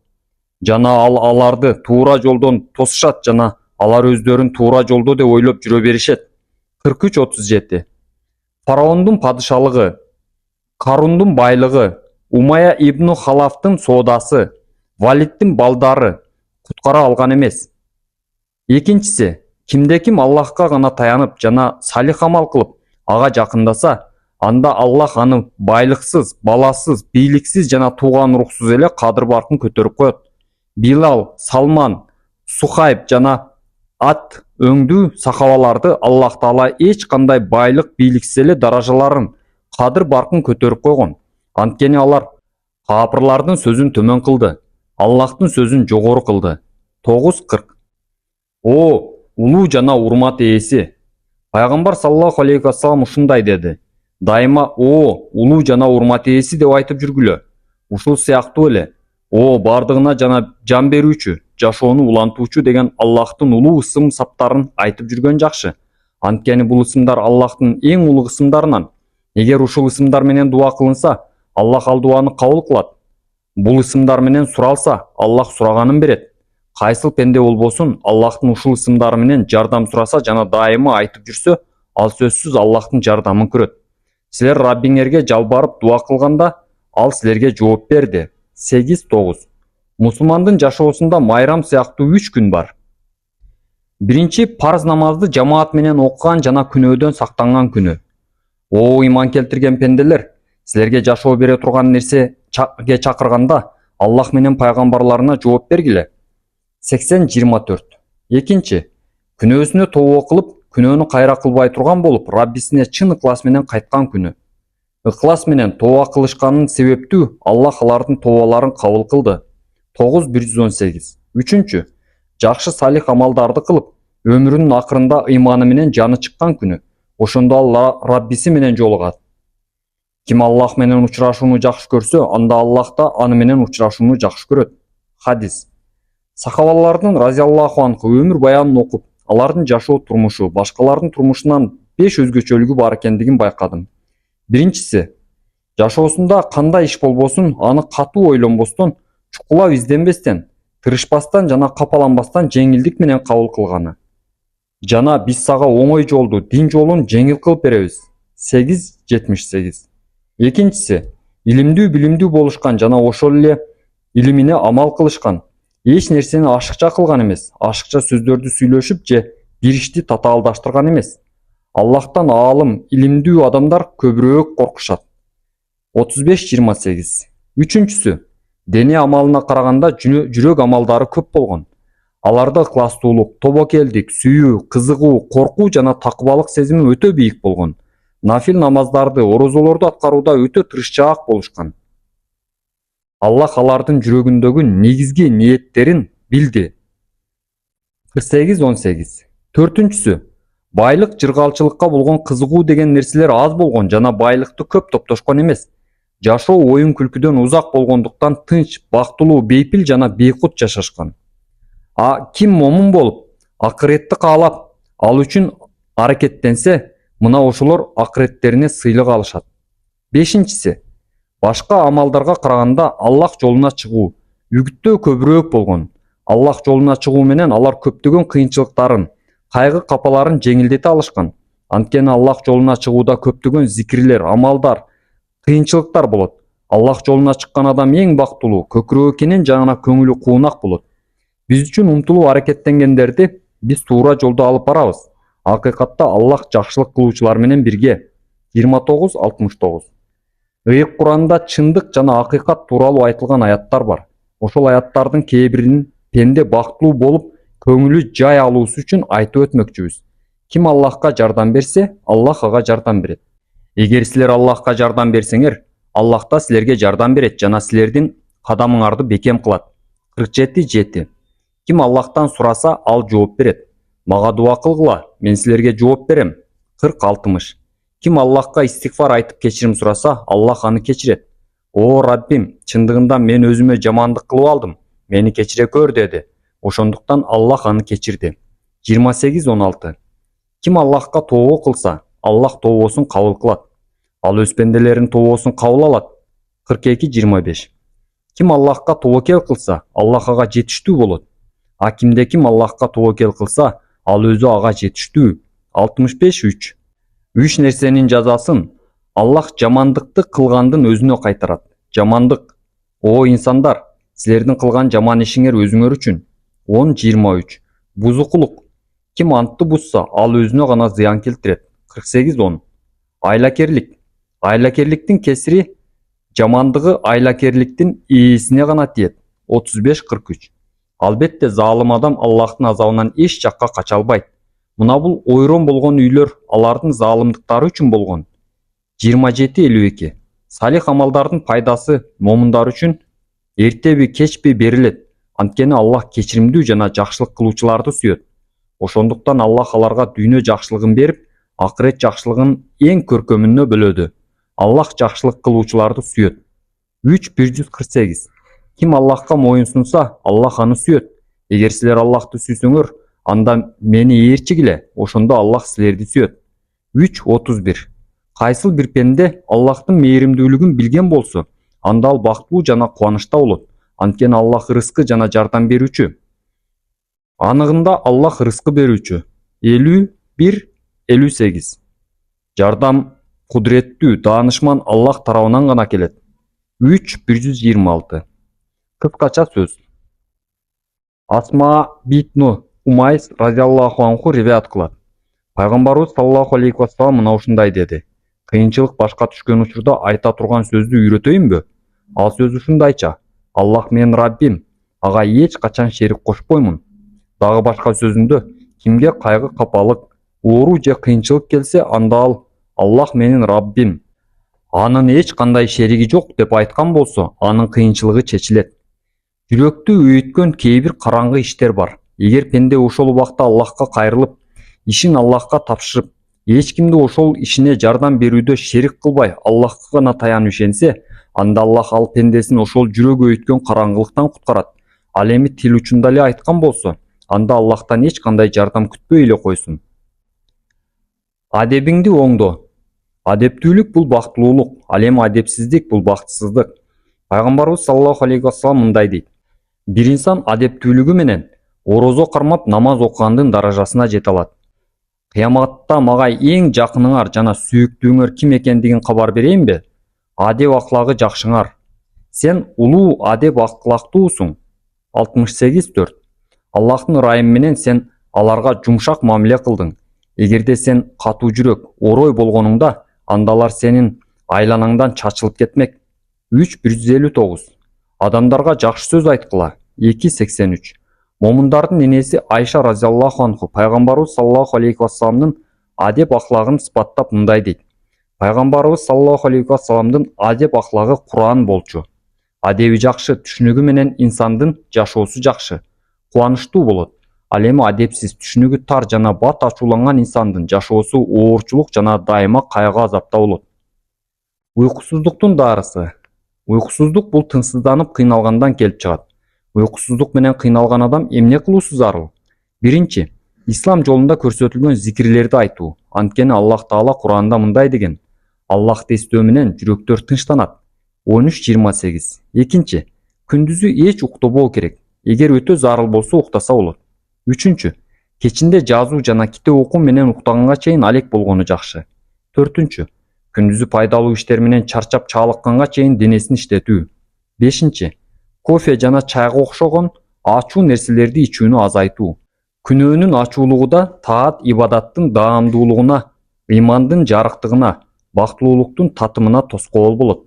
Speaker 1: Жана ал аларды туура жолдон тосушат жана алар өздөрүн туура жолдо деп ойлоп жүрө беришет. 43-37. Фараондун падышалыгы, Карундун байлыгы, Умая ибн Халафтын соодасы, Валидтин балдары куткара алган эмес. Экинчиси, кимде ким Аллахка гана таянып жана салих амал кылып, ага жакындаса, анда Аллах аны байлыксыз, баласыз, бийликсиз жана тууган уруксуз эле кадыр баркын көтөрүп коет. Билал, Салман, Сухайб жана ат, өңдүү сахабаларды Аллах Таала эч кандай байлык, бийликсиз эле даражаларын, кадыр баркын көтөрүп койгон. Анткени алар капырлардын сөзүн төмөн кылды, Аллахтын сөзүн жогору кылды. 9:40. О, улуу жана урмат ээси. Пайгамбар саллаллаху алейхи вассалам ушундай деди. Дайыма о, улуу жана урмат ээси деп айтып жүргүлө. Ушул сыяктуу эле о, бардыгына жана жан берүүчү, жашоону улантуучу деген Аллахтын улуу ысым саптарын айтып жүргөн жакшы. Анткени бул ысымдар Аллахтын эң улуу ысымдарынан. Эгер ушул ысымдар менен дуа кылынса, Аллах ал дуаны кабыл кылат. Бул ысымдар менен суралса, Аллах сураганын берет. Кайсыл пенде болбосун, Аллахтын ушул ысымдары менен жардам сураса жана дайыма айтып жүрсө, ал сөзсүз Аллахтын жардамын көрөт. Силер Раббиңерге жалбарып дуа кылганда, ал силерге жооп берди. 8:9. Мусулмандын жашоосунда майрам сыяктуу 3 күн бар. Биринчи парз намазды жамаат менен окуган жана күнөөдөн сактанган күнү. О, иман келтирген пенделер, силерге жашоо бере турган нерсеге чакырганда Аллах менен пайгамбарларына жооп бергиле. 80:24. Экинчи, күнөөсүнө тообо кылып, күнөөнү кайра кылбай турган болуп, Раббисине чын ыклас менен кайткан күнү. Ыклас менен тооба кылышканын себептүү Аллах алардын тообаларын кабыл кылды. 9:118. Үчүнчү, жакшы салих амалдарды кылып, өмүрүнүн акырында ыйманы менен жаны чыккан күнү. Ошондо ал Раббиси менен жолугат. Ким Аллах менен учурашууну жакшы көрсө, анда Аллах да аны менен учурашууну жакшы көрөт. Хадис. Сахабалардын разиаллаху анху өмүр баянын окуп, алардын жашоо турмушу башкалардын турмушунан 5 өзгөчөлүгү бар экендигин байкадым. Биринчиси, жашоосунда кандай иш болбосун, аны катуу ойлонбостон, чукулап изденбестен, тырышпастан жана капаланбастан жеңилдик менен кабыл кылганы. Жана биз сага оңой жолду, дин жолун жеңил кылып беребиз. 8:78. Экинчиси, илимдүү билимдүү болушкан жана ошол эле илимине амал кылышкан. Эч нерсени ашыкча кылган эмес, ашыкча сөздөрдү сүйлөшүп же бир ишти татаалдаштырган эмес. Аллахтан аалым, илимдүү адамдар көбүрөөк коркушат. 35:28. Үчүнчүсү, дене амалына караганда жүрөк амалдары көп болгон. Аларда ыкластуулук, тобокелдик, сүйүү, кызыгуу, коркуу жана такыбалык сезими өтө бийик болгон. Нафил намаздарды, орозолорду аткарууда өтө тырышчаак болушкан. Аллах алардын жүрөгүндөгү негизги ниеттерин билди. 48:18. Төртүнчүсү, байлык, жыргалчылыкка болгон кызыгуу деген нерселер аз болгон жана байлыкты көп топтошкон эмес. Жашоо оюн күлкүдөн узак болгондуктан тынч, бактылуу, бейпил жана бейкут жашашкан. Ким момун болуп, акыретти каалап, ал үчүн аракеттенсе, мына ошолор акыреттерине сыйлык алышат. Бешинчиси, башка амалдарга караганда Аллах жолуна чыгуу үгүттөө көбүрөөк болгон. Аллах жолуна чыгуу менен алар көптөгөн кыйынчылыктарын, кайгы капаларын жеңилдете алышкан. Анткени Аллах жолуна чыгууда көптөгөн зикирлер, амалдар, кыйынчылыктар болот. Аллах жолуна чыккан адам эң бактылуу, көкүрөгү кенен жана көңүлү куунак болот. Биз үчүн умтулуп аракеттенгендерди биз туура жолдо алып барабыз. Акыйкатта Аллах жакшылык кылуучулар менен бирге. 29:69. Ыйык Куранда чындык жана акыйкат тууралуу айтылган аяттар бар. Ошол аяттардын кээ бирин пенде бактылуу болуп, көңүлү жай алуусу үчүн айтып өтмөкчүбүз. Ким Аллахка жардам берсе, Аллах ага жардам берет. Эгер силер Аллахка жардам берсеңер, Аллах да силерге жардам берет жана силердин кадамыңарды бекем кылат. 47:7. Ким Аллахтан сураса, ал жооп берет. Мага дуа кылгыла, мен силерге жооп берем. 40:60. Ким Аллахка истигфар айтып кечирим сураса, Аллах аны кечирет. О Раббим, чындыгында мен өзүмө жамандык кылып алдым. Мени кечире көр деди. Ошондуктан Аллах аны кечирди. 28:16. Ким Аллахка тообо кылса, Аллах тообосун кабыл кылат. Ал өз пенделеринин тообосун кабыл алат. 42:25. Ким Аллахка тобокел кылса, Аллах ага жетиштүү болот. Кимде ким Аллахка тобокел кылса, ал өзү ага жетиштүү. 65:3. Үч нерсенин жазасын Аллах жамандыкты кылгандын өзүнө кайтарат. Жамандык. О инсандар, силердин кылган жаман ишиңер өзүңөр үчүн. 10:23. Бузукулук. Ким антты бузса, ал өзүнө гана зыян келтирет. 48:10. Айлакерлик. Айлакерликтин кесири жамандыгы айлакерликтин ээсине гана тиет. 35:43. Албетте залым адам Аллахтын азабынан эч жакка кача албайт. Мына бул ойрон болгон үйлөр алардын залымдыктары үчүн болгон. 27:52. Салих амалдардын пайдасы момундар үчүн эртеби кечпи берилет. Анткени Аллах кечиримдүү жана жакшылык кылуучуларды сүйөт. Ошондуктан Аллах аларга дүйнө жакшылыгын берип, акырет жакшылыгын эң көркөмүнө бөлөдү. Аллах жакшылык кылуучуларды сүйөт. 3:148. Ким Аллахка моюн сунса, Аллах аны сүйөт. Эгер силер Аллахты сүйсөңөр, анда мени ээрчигиле, ошондо Аллах силерди сүйөт. 3:31. Кайсыл бир пенде Аллахтын мээримдүүлүгүн билген болсо, анда ал бактылуу жана кубанычта болот. Анткени Аллах рызкы жана жардам берүүчү. Анығында Аллах рызкы берүүчү. 51:58. Жардам кудуреттүү, даанышман Аллах тарабынан гана келет. 3:126. Кыскача сөз. Асма битну Умайс разиаллаху анху риваят кылат. Пайгамбарыбыз саллаллаху алейхи вассалам мына ушундай деди. Кыйынчылык башка түшкөн учурда айта турган сөздү үйрөтөйүнбү? Ал сөз ушундайча: Аллах менин Раббим, ага эч качан шерик кошпоймун. Дагы башка сөзүндө, кимге кайгы, капалык, оору же кыйынчылык келсе, анда ал Аллах менин Раббим, анын эч кандай шериги жок деп айткан болсо, анын кыйынчылыгы чечилет. Жүрөктү үйүткөн кээ бир караңгы иштер бар. Эгер пенде ошол убакта Аллахка кайрылып, ишин Аллахка тапшырып, эч кимди ошол ишине жардам берүүдө шерик кылбай, Аллахка гана таянып ишенсе, анда Аллах ал пендесин ошол жүрөк өйткөн караңгылыктан куткарат. Ал эми тил учунда эле айткан болсо, анда Аллахтан эч кандай жардам күтпөй эле койсун. Адебиңди оңдо. Адептүүлүк бул бактылуулук, ал эми адепсиздик бул бактысыздык. Пайгамбарыбыз саллаллаху алейхи вассалам мындай дейт: бир инсан адептүүлүгү менен орозо кармап намаз окугандын даражасына жете алат. Кыяматта мага эң жакыныңар жана сүйүктүүңөр ким экендигин кабар берейинби? Адеп аклагы жакшыңар. Сен улуу адеп аклактуусуң. 68:4. Аллахтын ырайымы менен сен аларга жумшак мамиле кылдың. Эгерде сен катуу жүрөк, орой болгонуңда, анда алар сенин айланаңдан чачылып кетмек. 3:159. Адамдарга жакшы сөз айткыла. 2:83. Момундардын энеси Айша разиаллаху анху пайгамбарыбыз саллаллаху алейхи вассаламдын адеп аклагын сыпаттап мындай дейт: Пайгамбарыбыз саллаллаху алейхи вассаламдын адеп аклагы Куран болчу. Адеби жакшы, түшүнүгү менен инсандын жашоосу жакшы, кубанычтуу болот. Ал эми адепсиз, түшүнүгү тар жана бат ачууланган инсандын жашоосу оорчулук жана дайыма кайгы азапта болот. Уйкусуздуктун дарысы. Уйкусуздук бул тынчсызданып кыйналгандан келип чыгат. Уйкусуздук менен кыйналган адам эмне кылуусу зарыл? Биринчи, ислам жолунда көрсөтүлгөн зикирлерди айтуу. Анткени Аллах Таала Куранда мындай деген: Аллахты эстөө менен жүрөктөр тынчтанат. 13:28. Экинчи, күндүзү эч уктабоо керек. Эгер өтө зарыл болсо уктаса болот. Үчүнчү, кечинде жазуу жана китеп окуу менен уктаганга чейин алек болгону жакшы. Төртүнчү, күндүзү пайдалуу иштер менен чарчап чаалыкканга чейин денесин иштетүү. Бешинчи, кофе жана чайга окшогон ачуу нерселерди ичүүнү азайтуу. Күнөөнүн ачуулугу да таат ибадаттын даамдуулугуна, ыймандын жарыктыгына, бактылуулуктун татымына тоскоол болот.